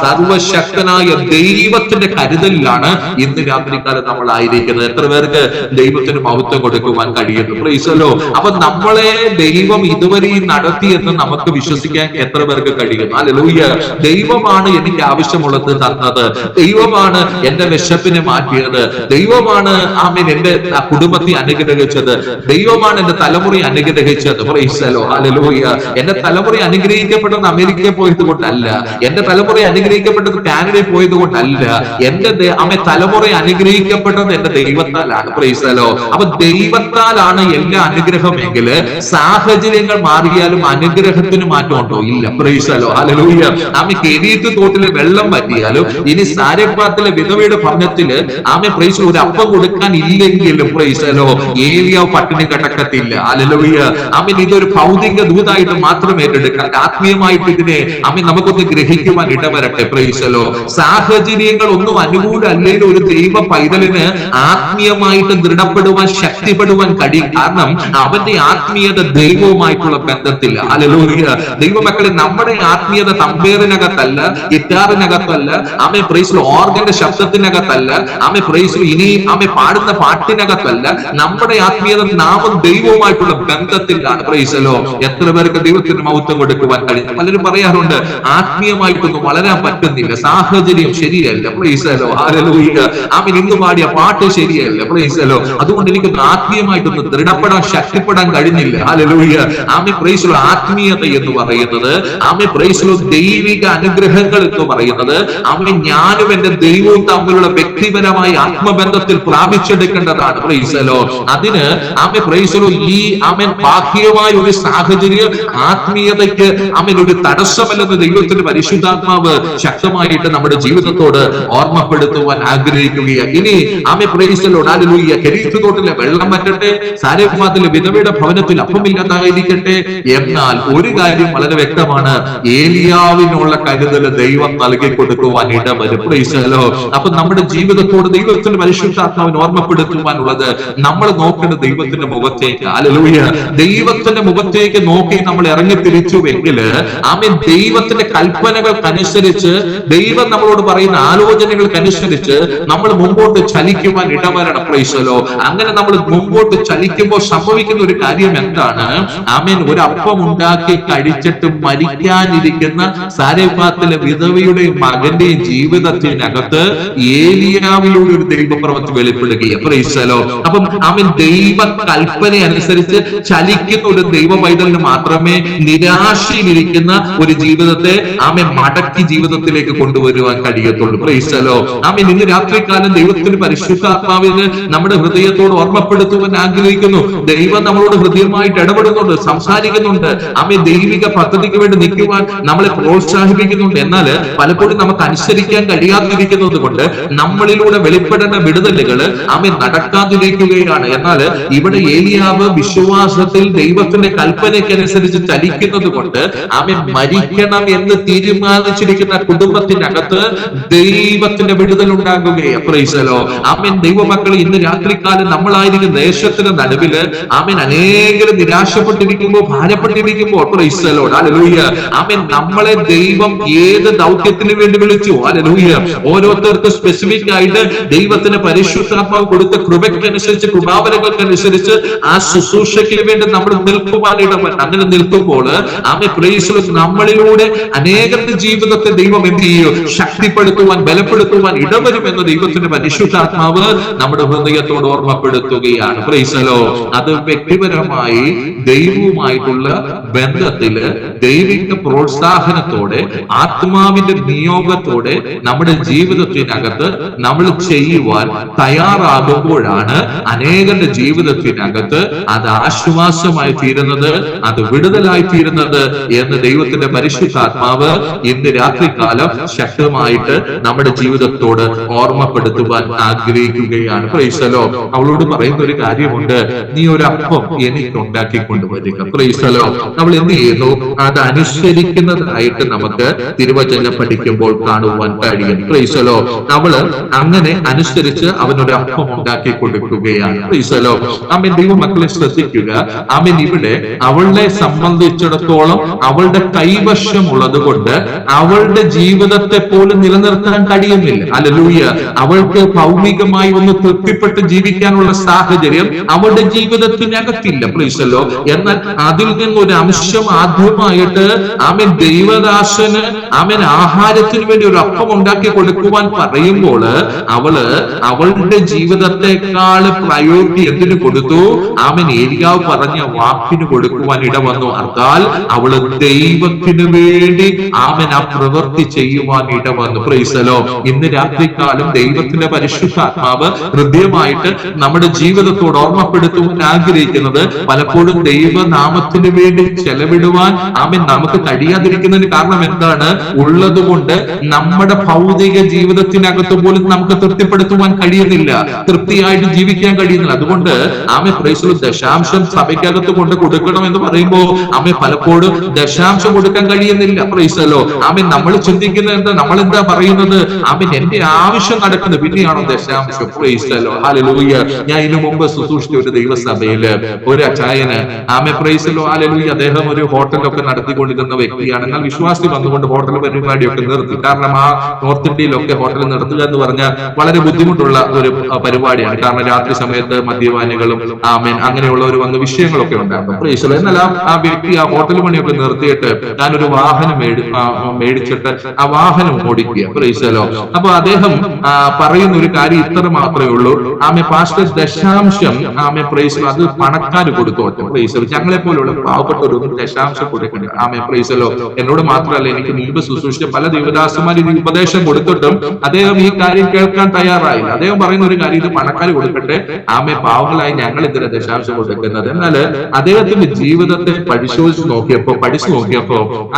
Speaker 1: സർവശക്തനായ ദൈവത്തിന്റെ കരുതലിലാണ് ഇന്ന് രാത്രികാലം നമ്മൾ ആയിരിക്കുന്നത്. എത്ര പേർക്ക് ദൈവത്തിന് മഹത്വം കൊടുക്കുവാൻ കഴിയുന്നു? പ്രൈസലോ. അപ്പൊ നമ്മളെ ദൈവം ഇതുവരെ നടത്തി എന്ന് നമുക്ക് വിശ്വസിക്കാൻ എത്ര പേർക്ക് കഴിയുന്നു? ഹല്ലേലൂയ. ദൈവമാണ് എനിക്ക് ആവശ്യമുള്ളത് തന്നത്, ദൈവമാണ് എന്റെ വിശപ്പിനെ മാറ്റിയത്, ദൈവമാണ് ആമേൻ എന്റെ കുടുംബത്തെ അനുഗ്രഹിച്ചത്, ദൈവമാണ് എന്റെ തലമുറയെ അനുഗ്രഹിച്ചത്. പ്രൈസലോ. ഹല്ലേലൂയ. എന്റെ തലമുറ അനുഗ്രഹിക്കപ്പെട്ടത് അമേരിക്കയിൽ പോയത് കൊണ്ടല്ല, എന്റെ തലമുറ അനുഗ്രഹിക്കപ്പെട്ടത് കാനഡയിൽ പോയത് കൊണ്ടല്ല, എന്റെ തലമുറ അനുഗ്രഹിക്കപ്പെട്ടത് എന്റെ ദൈവത്താലാണ്. പ്രൈസലോ. അപ്പൊ ദൈവത്താലാണ് എല്ലാ അനുഗ്രഹമെങ്കിൽ സാഹചര്യങ്ങൾ മാറിയാലും അനുഗ്രഹത്തിന് മാറ്റമുണ്ടോ? ഇല്ല. പ്രൈസലോ. ഹല്ലേലൂയ. ആമേൻ. കെരീത്ത് തോട്ടിലെ വെള്ളം പറ്റിയാലും, ഇനി സാരെഫാത്തിലെ വിധവയുടെ ഭവനത്തില് ആമേൻ പ്രൈസലോ ഒരു അപ്പം കൊടുക്കാൻ ഇല്ലെങ്കിലും പ്രൈസലോ ഏലിയാവ് പട്ടിണി കിടക്കത്തില്ല. ഹല്ലേലൂയ. ആമേൻ. ഇതൊരു ഭൗതിക ദൂതായിട്ട് മാത്രം ഏറ്റെടുക്കാൻ, ആത്മീയമായിട്ട് ഇതിനെ ആമേൻ നമുക്കൊന്ന് ഗ്രഹിക്കുവാൻ ഇടവരട്ടെ. പ്രൈസലോ. സാഹചര്യങ്ങൾ ഒന്നും അനുകൂലമല്ലെങ്കിൽ ഒരു ദൈവ പൈതലിന് ആത്മീയമായിട്ട് ദൃഢപ്പെടുവാൻ, ശക്തിപ്പെടുവാൻ കഴിയും. കാരണം അവന്റെ ആത്മീയത ദൈവവുമായിട്ടുള്ള ബന്ധത്തില്ല. ഹല്ലേലൂയ. ദൈവമക്കളെ, നമ്മുടെ ആത്മീയത തമ്പേറിനകത്തല്ല, ഗിറ്റാറിനകത്തല്ല, ആമേൻ പ്രൈസലോ ഓർഗന്റെ ശബ്ദത്തിനകത്തല്ല, ആമേൻ പ്രൈസലോ ഇനി ആമേൻ പാടുന്ന പാട്ടിനകത്തല്ല. നമ്മുടെ ആത്മീയത നാമം ദൈവവുമായിട്ടുള്ള ബന്ധത്തിലാണ്. പ്രൈസലോ. എത്ര പേർക്ക് ദൈവത്തിന് മഹത്വം കൊടുക്കുവാൻ കഴിയും? പലരും പറയാറുണ്ട് ആത്മീയമായിട്ടൊന്നും വളരാൻ പറ്റുന്നില്ല, സാഹചര്യം ശരിയല്ല. പ്രൈസലോ. ഹല്ലേലൂയ. ആമേൻ. ഇന്ന് പാടിയ പാട്ട് ശരിയല്ല. പ്രൈസലോ. അതുകൊണ്ട് എനിക്കൊന്ന് ആത്മീയമായിട്ടൊന്ന് ദൃഢപ്പെടാൻ, ശക്തിപ്പെടാൻ കഴിഞ്ഞില്ല. ഹല്ലേലൂയ. ആമേൻ പ്രൈസലോ. ആത്മീയത എന്ന് പറയുന്നത്, ആമേൻ പ്രൈസലോ ദൈവിക അനുഗ്രഹങ്ങൾ എന്ന് പറയുന്നത്, ആമേൻ ഞാനും എന്റെ ദൈവവും തമ്മിലുള്ള വ്യക്തിപരമായ ആത്മബന്ധത്തിൽ പ്രാപിച്ചെടുക്കേണ്ടതാണ്. പ്രൈസലോ. അതിന് ആമേൻ പ്രൈസലോ ഈ ആമേൻ ബാഹ്യമായ ഒരു സാഹചര്യം ആത്മീയതയ്ക്ക് ആമേൻ ഒരു തടസ്സമല്ലെന്ന് ദൈവത്തിന്റെ പരിശുദ്ധാത്മാവ് ശക്തമായിട്ട് നമ്മുടെ ജീവിതത്തോട് ഓർമ്മപ്പെടുത്തുവാൻ ആഗ്രഹിക്കുകയാണ്. ഇനി ആമേൻ പ്രൈസലോ. ഹല്ലേലൂയ. കെരീത്ത് തോട്ടിലെ വെള്ളം പറ്റട്ടെ, സാരെഫാത്തിലെ വിധവയുടെ ഭവനത്തിൽ അപ്പമില്ലാതായിരിക്കട്ടെ. എന്നാൽ ഒരു കാര്യം വളരെ വ്യക്തമാണ്, ഏലിയാവിനുള്ള കരുതൽ ദൈവം നൽകി കൊടുക്കുവാൻ ഇടവരും. പ്രൈസലോ. അപ്പൊ നമ്മുടെ ജീവിതത്തോട് ദൈവത്തിന്റെ പരിശുദ്ധാത്മാവിന് ഓർമ്മപ്പെടുത്തുവാനുള്ളത്, നമ്മൾ നോക്കേണ്ട ദൈവത്തിന്റെ മുഖത്തേക്ക്. ഹല്ലേലൂയ. ദൈവത്തിന്റെ മുഖത്തേക്ക് നോക്കി നമ്മൾ ഇറങ്ങി തിരിച്ചുവെങ്കിൽ ആമേൻ ദൈവത്തിന്റെ കൽപ്പനകൾക്കനുസരിച്ച്, ദൈവം നമ്മളോട് പറയുന്ന ആലോചനകൾക്കനുസരിച്ച് നമ്മൾ മുമ്പോട്ട് ചലിക്കുവാൻ ഇടവരണം. പ്രൈസലോ. അങ്ങനെ നമ്മൾ മുമ്പോട്ട് ചലിക്കുമ്പോൾ സംഭവിക്കുന്ന ഒരു കാര്യം എന്താണ്? ആമേൻ ഒരു അപ്പം ഉണ്ടാക്കി കഴിച്ചിട്ട് മരിക്കാനിരിക്കുന്ന സാരെഫാത്തിലെ വിധവയുടെയും മകന്റെയും ജീവിതത്തിനകത്ത് ഏലിയാവിലൂടെ ഒരു ദൈവപ്രവൃത്തി വെളിപ്പെടുകയാണ്. പ്രൈസലോ. അപ്പം ആമേൻ ദൈവ കൽപ്പന അനുസരിച്ച് ചലിക്കുന്ന ഒരു ദൈവ പൈതലിന് മാത്രമേ നിരാശയിലിരിക്കുന്ന ഒരു ജീവിതത്തെ ആമേൻ മടക്കി ജീവിതത്തിലേക്ക് കൊണ്ടുവരുവാൻ കഴിയത്തുള്ളൂ. പ്രൈസലോ. ആമേൻ. ഇന്ന് രാത്രികാലം ദൈവത്തിന് പരിശുദ്ധാത്മാവിന് നമ്മുടെ ഹൃദയത്തോട് ഓർമ്മപ്പെടുത്തുവാൻ ആഗ്രഹിക്കുന്നു. ദൈവം നമ്മളോട് ഹൃദയമായിട്ട് ഇടപെടുന്നുണ്ട്. സംസാരിക്കുന്നുണ്ട്. ആമേൻ, ദൈവിക പദ്ധതിക്ക് വേണ്ടി നിൽക്കുവാൻ നമ്മളെ പ്രോത്സാഹിപ്പിക്കുന്നുണ്ട്. എന്നാൽ പലപ്പോഴും നമുക്ക് അനുസരിക്കാൻ കഴിയാതിരിക്കുന്നത് കൊണ്ട് നമ്മളിലൂടെ വെളിപ്പെടുന്ന വിടുതലുകൾ ആമേൻ നടക്കാതിരിക്കുകയാണ്. എന്നാൽ ഇവിടെ ഏലിയാവ് വിശ്വാസത്തിൽ ദൈവത്തിന്റെ കൽപ്പനയ്ക്കനുസരിച്ച് ചലിക്കുന്നത് കൊണ്ട് ആമേൻ മരിക്കണം എന്ന് തീരുമാനിച്ചിരിക്കുന്ന കുടുംബത്തിനകത്ത് ദൈവത്തിന്റെ വിടുതൽ ഉണ്ടാകുകയാണ്. Praise the lord. ആമേൻ, ദൈവമക്കൾ, ഇന്ന് രാത്രികാലം നമ്മളായിരിക്കും ദേശത്തിന്റെ നടുവില് ആമേൻ അനേകർ നിരാശപ്പെട്ടിരിക്കുമ്പോൾ, ഭാരപ്പെട്ടിരിക്കുമ്പോൾ, പ്രൈസ് ദി ലോർഡ്, ഹല്ലേലൂയ, ആമേൻ, നമ്മളെ ദൈവം ഏത് ദൗത്യത്തിന് വേണ്ടി വിളിച്ചു, ഹല്ലേലൂയ, ഓരോരുത്തർക്ക് സ്പെസിഫിക് ആയിട്ട് ദൈവത്തിന് പരിശുദ്ധാത്മാവ് കൊടുത്ത കൃപയ്ക്കനുസരിച്ച്, കൃപാവരങ്ങൾക്കനുസരിച്ച് ആ ശുശ്രൂഷയ്ക്ക് വേണ്ടി നമ്മൾ നിൽക്കുവാൻ ഇടവൻ. അങ്ങനെ നിൽക്കുമ്പോൾ ആമേൻ, പ്രൈസ് ദി ലോർഡ്, നമ്മളിലൂടെ അനേകരുടെ ജീവിതത്തെ ദൈവം എന്ത് ചെയ്യും? ശക്തിപ്പെടുത്തുവാൻ, ബലപ്പെടുത്തുവാൻ ഇടവരുമെന്ന് ദൈവത്തിന്റെ പരിശുദ്ധാത്മാവ് നമ്മുടെ ഹൃദയത്തോട് ഓർമ്മപ്പെടുത്തുകയാണ്. Praise the Lord. അത് വ്യക്തിപരമായി ദൈവവുമായിട്ടുള്ള ബന്ധത്തില് ദൈവിക പ്രോത്സാഹനത്തോടെ, ആത്മാവിന്റെ നിയോഗത്തോടെ നമ്മുടെ ജീവിതത്തിനകത്ത് നമ്മൾ ചെയ്യുവാൻ തയ്യാറാകുമ്പോഴാണ് അനേകന്റെ ജീവിതത്തിനകത്ത് അത് ആശ്വാസമായി തീരുന്നത്, അത് വിടുതലായി തീരുന്നത് എന്ന് ദൈവത്തിന്റെ പരിശുദ്ധാത്മാവ് ഇന്ന് രാത്രികാലം ശക്തമായിട്ട് നമ്മുടെ ജീവിതത്തോട് ഓർമ്മപ്പെടുത്തുവാൻ ആഗ്രഹിക്കുകയാണ്. Praise the Lord. അവളോട് പറയുന്ന ഒരു കാര്യമുണ്ട്, നീ ഒരു അപ്പം എനിക്ക് ഉണ്ടാക്കി കൊണ്ടുവരിക. Price the Lord. നമ്മൾ എന്ത് ചെയ്യുന്നു? അത് അനുസരിക്കുന്നതായിട്ട് നമുക്ക് തിരുവചനം പഠിക്കുമ്പോൾ കാണുവാൻ കഴിയും. Price the Lord. അവള് അങ്ങനെ അനുസരിച്ച് അവനൊരു അപ്പം ഉണ്ടാക്കി കൊടുക്കുകയാണ്. Price the lord. ആമേൻ, ദൈവമക്കളെ ശ്രദ്ധിക്കുക. ആമേൻ, ഇവിടെ അവളെ സംബന്ധിച്ചിടത്തോളം അവളുടെ കൈവശം ഉള്ളത് കൊണ്ട് അവളുടെ ജീവിതത്തെ പോലും നിലനിർത്താൻ കഴിയുന്നില്ല. ഹല്ലേലൂയ. അവൾക്ക് ഭൗമികമായി ഒന്ന് തൃപ്തിപ്പെട്ട് ജീവിക്കാനുള്ള സാഹചര്യം അവളുടെ ജീവിതത്തിനകത്തില്ല. Price the Lord. എന്നാൽ അതിൽ നിന്ന് ഒരു അംശം ആദ്യമായിട്ട് ആമേൻ ദൈവദാസന് ആമേൻ ആഹാരത്തിന് വേണ്ടി ഒരു അപ്പം ഉണ്ടാക്കി കൊടുക്കുവാൻ പറയുമ്പോൾ അവളുടെ ജീവിതത്തെക്കാൾ പ്രയോറിറ്റി എന്തിനു കൊടുത്തു? ആമേൻ ഏലിയാവ് പറഞ്ഞ വാക്കിന് കൊടുക്കുവാൻ ഇടവന്നു. അർത്താൽ അവള് ദൈവത്തിന് വേണ്ടി ആമേൻ ആ പ്രവൃത്തി ചെയ്യുവാൻ ഇടവന്നു. Price the Lord. ഇന്ന് രാത്രികാലം ദൈവത്തിന്റെ പരിശുദ്ധാത്മാവ് ഹൃദയമായിട്ട് നമ്മുടെ ജീവിതത്തോട് ഓർമ്മപ്പെടുത്തുവാൻ ആഗ്രഹിക്കുന്നത്, പലപ്പോഴും ദൈവനാമത്തിന് വേണ്ടി ചെലവിടുവാൻ ആമേൻ നമുക്ക് കഴിയാതിരിക്കുന്നതിന് കാരണം എന്താണ്? ഉള്ളത് കൊണ്ട് നമ്മുടെ ഭൗതിക ജീവിതത്തിനകത്ത് പോലും നമുക്ക് തൃപ്തിപ്പെടുത്തുവാൻ കഴിയുന്നില്ല, തൃപ്തിയായിട്ട് ജീവിക്കാൻ കഴിയുന്നില്ല. അതുകൊണ്ട് ആമേൻ, പ്രൈസ് ദി ലോർഡ്, ദശാംശം സഭയ്ക്കകത്ത് കൊണ്ട് കൊടുക്കണം എന്ന് പറയുമ്പോൾ ആമേൻ പലപ്പോഴും ദശാംശം കൊടുക്കാൻ കഴിയുന്നില്ല. Price the lord. ആമേൻ, നമ്മൾ ചിന്തിക്കുന്നത് എന്താ? നമ്മൾ എന്താ പറയുന്നത്? ആമേൻ, എന്റെ ആവശ്യം നടക്കുന്നത് പിന്നെയാണോ ദശാംശം? Price the lord, hallelujah. ഞാൻ ഇതിനു മുമ്പ് ശുശ്രൂഷിച്ച ഒരു ദൈവസഭയില് ഒരു അച്ചായന് ആമേൻ, പ്രൈസ് ദി ലോർഡ്, ഹല്ലേലൂയ, അദ്ദേഹം ഒരു ഹോട്ടലൊക്കെ നടത്തിക്കൊണ്ടിരുന്ന വ്യക്തിയാണ്. എന്നാൽ വിശ്വാസി വന്നുകൊണ്ട് ഹോട്ടൽ പരിപാടിയൊക്കെ നിർത്തി. കാരണം ആ നോർത്ത് ഇന്ത്യയിലൊക്കെ ഹോട്ടൽ നിർത്തുക എന്ന് പറഞ്ഞാൽ വളരെ ബുദ്ധിമുട്ടുള്ള ഒരു പരിപാടിയാണ്. കാരണം രാത്രി സമയത്ത് മദ്യപാനികളും ആമേൻ അങ്ങനെയുള്ളവർ വന്ന് വിഷയങ്ങളൊക്കെ ഉണ്ടാകും. Price the Lord. എന്നാൽ ആ വ്യക്തി ആ ഹോട്ടൽ പണിയൊക്കെ നിർത്തിയിട്ട് ഞാനൊരു വാഹനം മേടിച്ചിട്ട് ആ വാഹനം ഓടിക്കുക. Price the lord. അപ്പൊ അദ്ദേഹം പറയുന്ന ഒരു കാര്യം ഇത്ര മാത്രമേ ഉള്ളൂ, ആമേൻ പാസ്റ്റർ ദശാംശം ആമേൻ പ്രൈസ് അത് പണക്കാർ കൊടുത്തോട്ടെ. Praise the lord. ഞങ്ങളെ പോലുള്ള പാവപ്പെട്ടവരൊന്നും ദശാംശം കൊടുക്കണ്ട. ആമേൻ പ്രൈസ് ദി ലോർഡ്. എന്നോട് മാത്രമല്ല, എനിക്ക് മുമ്പ് ശുശ്രൂഷിച്ച പല ദൈവദാസന്മാർ ഈ ഉപദേശം കൊടുത്തിട്ടും അദ്ദേഹം ഈ കാര്യം കേൾക്കാൻ തയ്യാറായില്ല. അദ്ദേഹം പറയുന്ന ഒരു കാര്യം, ഇത് പണക്കാർ കൊടുക്കട്ടെ, ആമേൻ പാവങ്ങളായി ഞങ്ങൾ ഇതിന് ദശാംശം കൊടുക്കുന്നത്. എന്നാൽ അദ്ദേഹത്തിന്റെ ജീവിതത്തെ പഠിച്ചു നോക്കിയപ്പോ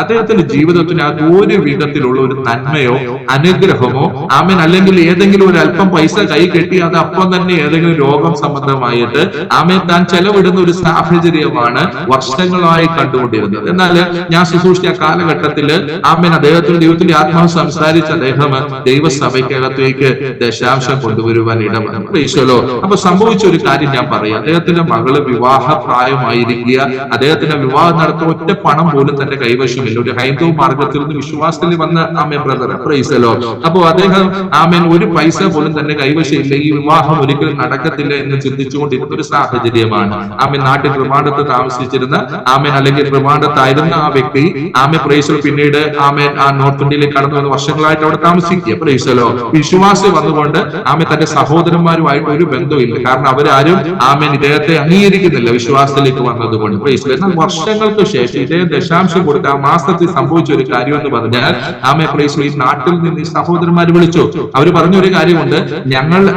Speaker 1: അദ്ദേഹത്തിന്റെ ജീവിതത്തിനകത്ത് ഒരു വിധത്തിലുള്ള ഒരു നന്മയോ അനുഗ്രഹമോ ആമേൻ അല്ലെങ്കിൽ ഏതെങ്കിലും ഒരു അല്പം പൈസ കൈ കെട്ടി അത് അപ്പം തന്നെ ഏതെങ്കിലും രോഗം സംബന്ധമായിട്ട് ആമേൻ താൻ ചെലവിടുന്ന ഒരു സാഹചര്യമാണ് വർഷങ്ങളായി കണ്ടുകൊണ്ടിരുന്നത്. എന്നാൽ ഞാൻ ശുശ്രൂഷിച്ച കാലഘട്ടത്തിൽ ആമേൻ അദ്ദേഹത്തിന് ദൈവത്തിന്റെ ആത്മാവ് സംസാരിച്ച് അദ്ദേഹം ദൈവസഭയ്ക്കകത്തേക്ക് ദശാംശം കൊണ്ടുവരുവാൻ ഇടവന്നു. Price the lord. അപ്പൊ സംഭവിച്ച ഒരു കാര്യം ഞാൻ പറയാം. അദ്ദേഹത്തിന്റെ മകള് വിവാഹ പ്രായമായിരിക്കുക. അദ്ദേഹത്തിന്റെ വിവാഹം നടത്തുന്ന ഒറ്റ പണം പോലും തന്റെ കൈവശമില്ല. ഒരു ഹൈന്ദവ മാർഗത്തിൽ നിന്ന് വിശ്വാസത്തിൽ വന്ന ആമേൻ ബ്രദർ. Price the lord. അപ്പൊ അദ്ദേഹം ആമേൻ ഒരു പൈസ പോലും തന്റെ കൈവശമില്ല. ഈ വിവാഹം ഒരിക്കലും നടക്കത്തില്ല എന്ന് ചിന്തിച്ചുകൊണ്ടിരുന്ന ഒരു സാഹചര്യമാണ്. ആമേൻ നാട്ടിൽ ട്രിവാൻഡ്രത്ത് താമസിച്ചിരുന്ന ആമേൻ അല്ലെങ്കിൽ ട്രിവാൻഡ്രത്തായിരുന്ന ആ വ്യക്തി ആമേൻ പ്രൈസ് ദി ലോർഡ് പിന്നീട് ആമേൻ ആ നോർത്ത് ഇന്ത്യയിലേക്ക് കടന്നു വന്ന വർഷങ്ങളായിട്ട് അവിടെ താമസിക്കുക. Price the Lord. വിശ്വാസി വന്നുകൊണ്ട് ആമേൻ തന്റെ സഹോദരന്മാരുമായിട്ട് ഒരു ബന്ധമില്ല. കാരണം അവരാരും ആമേൻ ഇദ്ദേഹത്തെ അംഗീകരിക്കുന്നില്ല വിശ്വാസത്തിലേക്ക് വന്നതുകൊണ്ട്. Price the Lord. എന്നാൽ വർഷങ്ങൾക്ക് ശേഷം ഇദ്ദേഹം ദശാംശം കൊടുത്ത ആ മാസത്തിൽ സംഭവിച്ച ഒരു കാര്യം എന്ന് പറഞ്ഞാൽ ആമേൻ പ്രൈസ് ദി ലോർഡ്, ഈ നാട്ടിൽ നിന്ന് ഈ സഹോദരന്മാർ വിളിച്ചു. അവർ പറഞ്ഞ ഒരു കാര്യമുണ്ട്,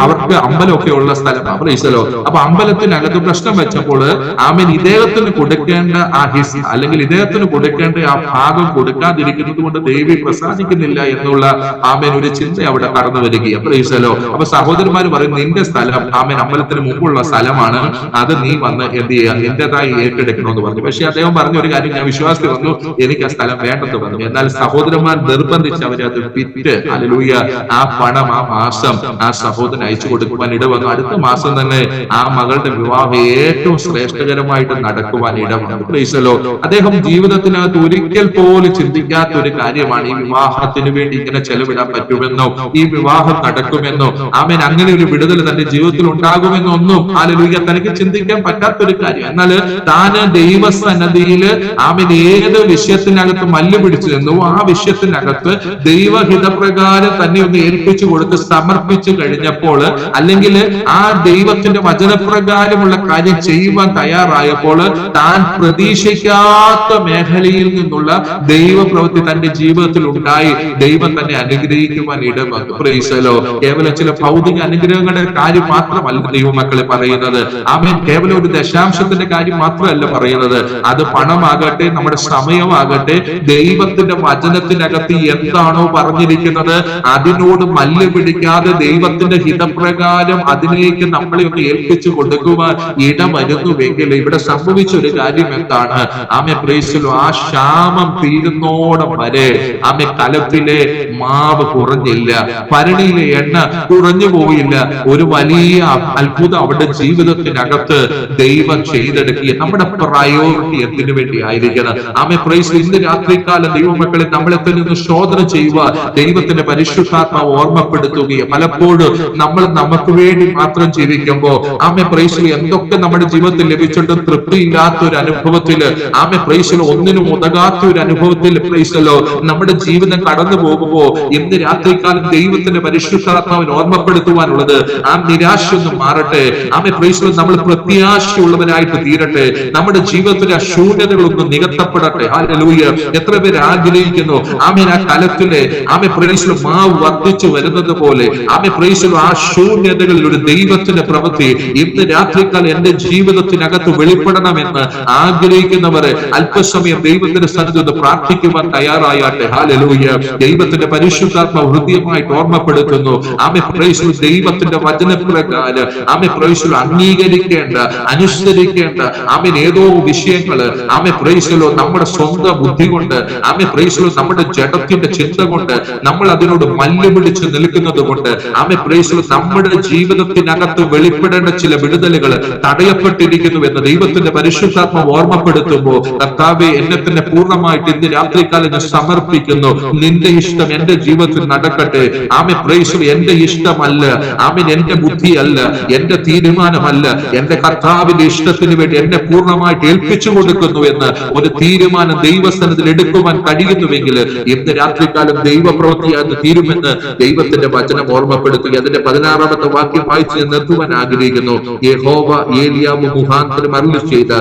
Speaker 1: അവർക്ക് അമ്പലമൊക്കെ ഉള്ള സ്ഥലമാണ്. Price the lord. അപ്പൊ അമ്പലത്തിനകത്ത് പ്രശ്നം വെച്ചപ്പോൾ ആമേൻ ഇദ്ദേഹത്തിന് ഇദ്ദേഹത്തിന് കൊടുക്കേണ്ട ആ ഹിസ് അല്ലെങ്കിൽ ഇദ്ദേഹത്തിന് കൊടുക്കേണ്ട ആ ഭാഗം കൊടുക്കാതിരിക്കുന്നത് കൊണ്ട് ദേവി പ്രസാദിക്കുന്നില്ല എന്നുള്ള ആമേൻ ഒരു ചിന്ത അവിടെ കടന്നു വരികയാണ്. പ്രൈസലോ. അപ്പൊ സഹോദരന്മാർ പറയും, നിന്റെ സ്ഥലം ആമേൻ അമ്പലത്തിന് മുമ്പുള്ള സ്ഥലമാണ്, അത് നീ വന്ന് എന്ത് ചെയ്യുക, നിന്റേതായി ഏറ്റെടുക്കണമെന്ന് പറഞ്ഞു. പക്ഷെ അദ്ദേഹം പറഞ്ഞ ഒരു കാര്യം, ഞാൻ വിശ്വാസത്തിൽ വന്നു, എനിക്ക് ആ സ്ഥലം വേണ്ടെന്ന് പറഞ്ഞു. എന്നാൽ സഹോദരന്മാർ നിർബന്ധിച്ച് അവരെ അത് വിറ്റ് ഹല്ലേലൂയ ആ പണം ആ മാസം ആ സഹോദരൻ അയച്ചു കൊടുക്കുവാൻ ഇടവന്നു. അടുത്ത മാസം തന്നെ ആ മകളുടെ വിവാഹം ഏറ്റവും ശ്രേഷ്ഠകരമായിട്ട് നടക്കുവാൻ ഇടവന്നു. പ്രൈസലോ. അദ്ദേഹം ജീവിതത്തിനകത്ത് ഒരിക്കൽ പോലും ചിന്തിക്കാത്ത ഒരു കാര്യമാണ് ഈ വിവാഹത്തിന് വേണ്ടി ഇങ്ങനെ ചെലവിടാൻ പറ്റുമെന്നോ, ഈ വിവാഹം നടക്കുമെന്നോ, ആമേൻ അങ്ങനെ ഒരു വിടുതൽ തന്റെ ജീവിതത്തിൽ ഉണ്ടാകുമെന്നോ ഒന്നും ഹല്ലേലൂയ തനിക്ക് ചിന്തിക്കാൻ പറ്റാത്തൊരു കാര്യം. എന്നാൽ താന് ദൈവസന്നിധിയിൽ ആമേൻ ഏത് വിഷയത്തിനകത്ത് മല്ല് പിടിച്ചു നിന്നു, ആ വിഷയത്തിനകത്ത് ദൈവഹിതപ്രകാരം തന്നെ ഒന്ന് ഏൽപ്പിച്ചു കൊടുത്ത് സമർപ്പിച്ചു കഴിഞ്ഞപ്പോൾ, അല്ലെങ്കിൽ ആ ദൈവത്തിന്റെ വചനപ്രകാരമുള്ള കാര്യം ചെയ്യുവാൻ തയ്യാറായപ്പോൾ, താൻ പ്രതീക്ഷിക്കാത്ത മേഖലയിൽ നിന്നുള്ള ദൈവപ്രവൃത്തി തന്റെ ജീവിതത്തിൽ ഉണ്ടായി ദൈവം തന്നെ അനുഗ്രഹിക്കുവാൻ ഇടവന്നു. പ്രൈസലോ. കേവലം ചില ഭൗതിക അനുഗ്രഹങ്ങളുടെ കാര്യം മാത്രമല്ല ദൈവമക്കളെ പറയുന്നത്. ആമേൻ. കേവലം ഒരു ദശാംശത്തിന്റെ കാര്യം മാത്രമല്ല പറയുന്നത്. അത് പണമാകട്ടെ, നമ്മുടെ സമയമാകട്ടെ, ദൈവത്തിന്റെ വചനത്തിനകത്ത് എന്താണോ പറഞ്ഞിരിക്കുന്നത് അതിനോട് മല്ല് പിടിക്കാതെ ദൈവത്തിന്റെ ഹിതപ്രകാരം അതിലേക്ക് നമ്മളെ ഒന്ന് ഏൽപ്പിച്ചു കൊടുക്കുവാൻ ഇടവരുന്നുവെങ്കിൽ ഇവിടെ സംഭവിച്ച ഒരു കാര്യം എന്താണ്? ആമേ പ്രൈസലോ. ആ ക്ഷാമം തീരുന്നോടം വരെ ആമേ കലത്തിലെ മാവ് കുറഞ്ഞില്ല, ഭരണിയിലെ എണ്ണ കുറഞ്ഞു പോയില്ല. ഒരു വലിയ അത്ഭുതം അവരുടെ ജീവിതത്തിനകത്ത് ദൈവം ചെയ്തെടുക്കുക. നമ്മുടെ പ്രയോറിറ്റി എന്തിനു വേണ്ടി ആയിരിക്കണം? ആമേ പ്രൈസ്. ഇന്ന് രാത്രികാലം ദൈവമക്കളെ നമ്മളെ തന്നെ ഒന്ന് ശോധന ചെയ്യുക, ദൈവത്തിന്റെ പരിശുദ്ധാത്മാവ് ഓർമ്മപ്പെടുത്തുകയും പലപ്പോഴും നമ്മൾ നമുക്ക് വേണ്ടി മാത്രം ജീവിക്കുമ്പോ ആമേ പ്രൈസിൽ എന്തൊക്കെ നമ്മുടെ ജീവിതത്തിൽ ലഭിച്ചിട്ടും തൃപ്തിയില്ലാത്ത ഒരു അനുഭവത്തില്, ആമേ പ്രൈസിൽ ഒന്നിനും ഉതകാത്ത ഒരു അനുഭവത്തിൽ പ്രൈസലോ നമ്മുടെ ജീവിതം കടന്നു പോകുമ്പോ ഇന്ന് രാത്രികാലം ദൈവത്തിന്റെ പരിശുദ്ധാത്മാവിന് ഓർമ്മപ്പെടുത്തുവാനുള്ളത്, ആ നിരാശ ഒന്നും മാറട്ടെ. ആമേ പ്രൈസിൽ നമ്മൾ പ്രത്യാശയുള്ളവരായിട്ട് തീരട്ടെ. നമ്മുടെ ജീവിതത്തിലെ ആ ശൂന്യതകളൊന്നും നികത്തപ്പെടട്ടെ. ഹല്ലേലൂയ. എത്ര പേര് ആഗ്രഹിക്കുന്നു ആമേൻ ആ കലത്തിലെ ആമേ പ്രൈസിൽ മാവ് വർദ്ധിച്ചു വരുന്നത് പോലെ ആമേ പ്രൈസിൽ ആ ശൂന്യതകളിൽ ഒരു ദൈവത്തിന്റെ പ്രവൃത്തി ഇന്ന് രാത്രികാലം എന്റെ ജീവിതത്തിനകത്ത് വെളിപ്പെടണമെന്ന് ആഗ്രഹിക്കുന്നവരെ അല്പസമയം ദൈവത്തിന്റെ സന്നിധിയിൽ പ്രാർത്ഥിക്കുവാൻ തയ്യാറായാട്ടെ. ഹല്ലേലൂയ. ദൈവത്തിന്റെ പരിശുദ്ധാത്മാവ് ഹൃദയമായിട്ട് ഓർമ്മപ്പെടുത്തുന്നു. ആമേ പ്രൈസിൽ ദൈവത്തിന്റെ വചനപ്രകാരം ആമേ പ്രൈസിൽ അംഗീകരിക്കേണ്ട, അനുസരിക്കേണ്ട ആമേൻ ഏതോ വിഷയങ്ങള് ആമേ പ്രൈസിലോ നമ്മുടെ സ്വന്തം ബുദ്ധി കൊണ്ട് ആമേ പ്രൈസിലോ നമ്മുടെ ജഡത്തിന്റെ ചിന്ത കൊണ്ട് നമ്മൾ അതിനോട് മല്ല് പിടിച്ച് നിൽക്കുന്നത് കൊണ്ട് ആമേ പ്രൈസിലോ നമ്മുടെ ജീവിതത്തിനകത്ത് വെളിപ്പെടേണ്ട ചില വിടുതലുകൾ തടയപ്പെട്ടിരിക്കുന്നു എന്ന് ദൈവത്തിന്റെ പരിശുദ്ധാത്മാവ് ഓർമ്മപ്പെടുത്തുമ്പോ, കർത്താവേ എന്നെ തന്നെ പൂർണ്ണമായിട്ട് ഇന്ന് രാത്രികാലം ഞാൻ സമർപ്പിക്കുന്നു. നിന്റെ ഇഷ്ടം എന്റെ ജീവിതത്തിൽ നടക്കട്ടെ. ആമേ പ്രൈസിൽ എന്റെ ഇഷ്ടമല്ല, ആമേൻ എന്റെ ബുദ്ധിയല്ല, എന്റെ തീരുമാനമല്ല, എന്റെ കർത്താവിന്റെ ഇഷ്ടത്തിന് വേണ്ടി എന്നെ പൂർണ്ണമായിട്ട് ഏൽപ്പിച്ചു കൊടുക്കുന്നു എന്ന് ഒരു തീരുമാനം ദൈവസ്ഥാനത്തിൽ എടുക്കുവാൻ കഴിയുന്നുവെങ്കിൽ ഇന്ന് രാത്രികാലം ദൈവപ്രവൃത്തി അത് തീരുമെന്ന് ദൈവത്തിന്റെ വചനം ഓർമ്മപ്പെടുത്തുക. അതിന്റെ 16ാമത്തെ വാക്യം വായിച്ച് നിർത്തുവാൻ ആഗ്രഹിക്കുന്നു. യഹോവ ഏലിയാവ് മുഖാന്തരം അരുളി ചെയ്ത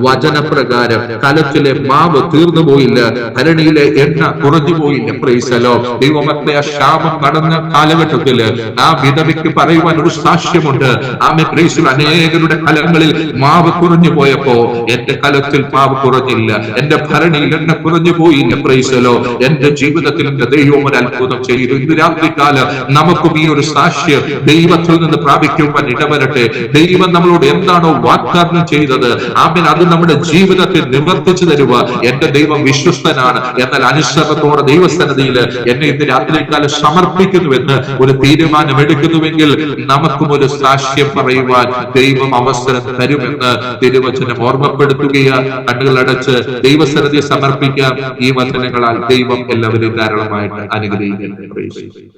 Speaker 1: വചനപ്രകാരം കലത്തിലെ മാവ് തീർന്നു പോയില്ല, ഭരണിയിലെ എണ്ണ കുറഞ്ഞു പോയില്ല. പ്രൈസലോ. ദൈവമക്കളെ, ആ ക്ഷാമം കടന്ന കാലഘട്ടത്തില് ആ വിധവയ്ക്ക് പറയുവാൻ ഒരു സാക്ഷ്യമുണ്ട്. ആമേ പ്രൈസിൽ അനേകരുടെ കലങ്ങളിൽ മാവ് കുറഞ്ഞു പോയപ്പോ എന്റെ കലത്തിൽ മാവ് കുറഞ്ഞില്ല, എന്റെ ഭരണിയിൽ എണ്ണ കുറഞ്ഞു പോയില്ല. പ്രൈസലോ. എന്റെ ജീവിതത്തിൽ എന്റെ ദൈവം ഒരു അത്ഭുതം ചെയ്തു. ഇന്ന് രാത്രികാലം നമുക്കും ഈ ഒരു സാക്ഷ്യം ദൈവത്തിൽ നിന്ന് പ്രാപിക്കുവാൻ ഇടവരട്ടെ. ദൈവം നമ്മളോട് എന്താണോ വാഗ്ദാനം ചെയ്തത് ആമേൻ അത് നമ്മുടെ ജീവിതത്തിൽ നിവർത്തിച്ചു തരുക. എന്റെ ദൈവം വിശ്വസ്തനാണ്. എന്നാൽ അനുസരണത്തോടെ ദൈവസന്നിധിയിൽ എന്നെ ഇന്ന് രാത്രികാലം സമർപ്പിക്കുന്നുവെന്ന് ഒരു തീരുമാനം എടുക്കുന്നുവെങ്കിൽ നമുക്കും ഒരു സാക്ഷ്യം പറയുവാൻ ദൈവം അവസരം തരുമെന്ന് തിരുവചനം ഓർമ്മപ്പെടുത്തുകയാണ്. കണ്ണുകളടച്ച് ദൈവസന്നിധിയെ സമർപ്പിക്കാം. ഈ വചനങ്ങളാൽ ദൈവം എല്ലാവരെയും ധാരാളമായിട്ട് അനുഗ്രഹിക്കുന്നു.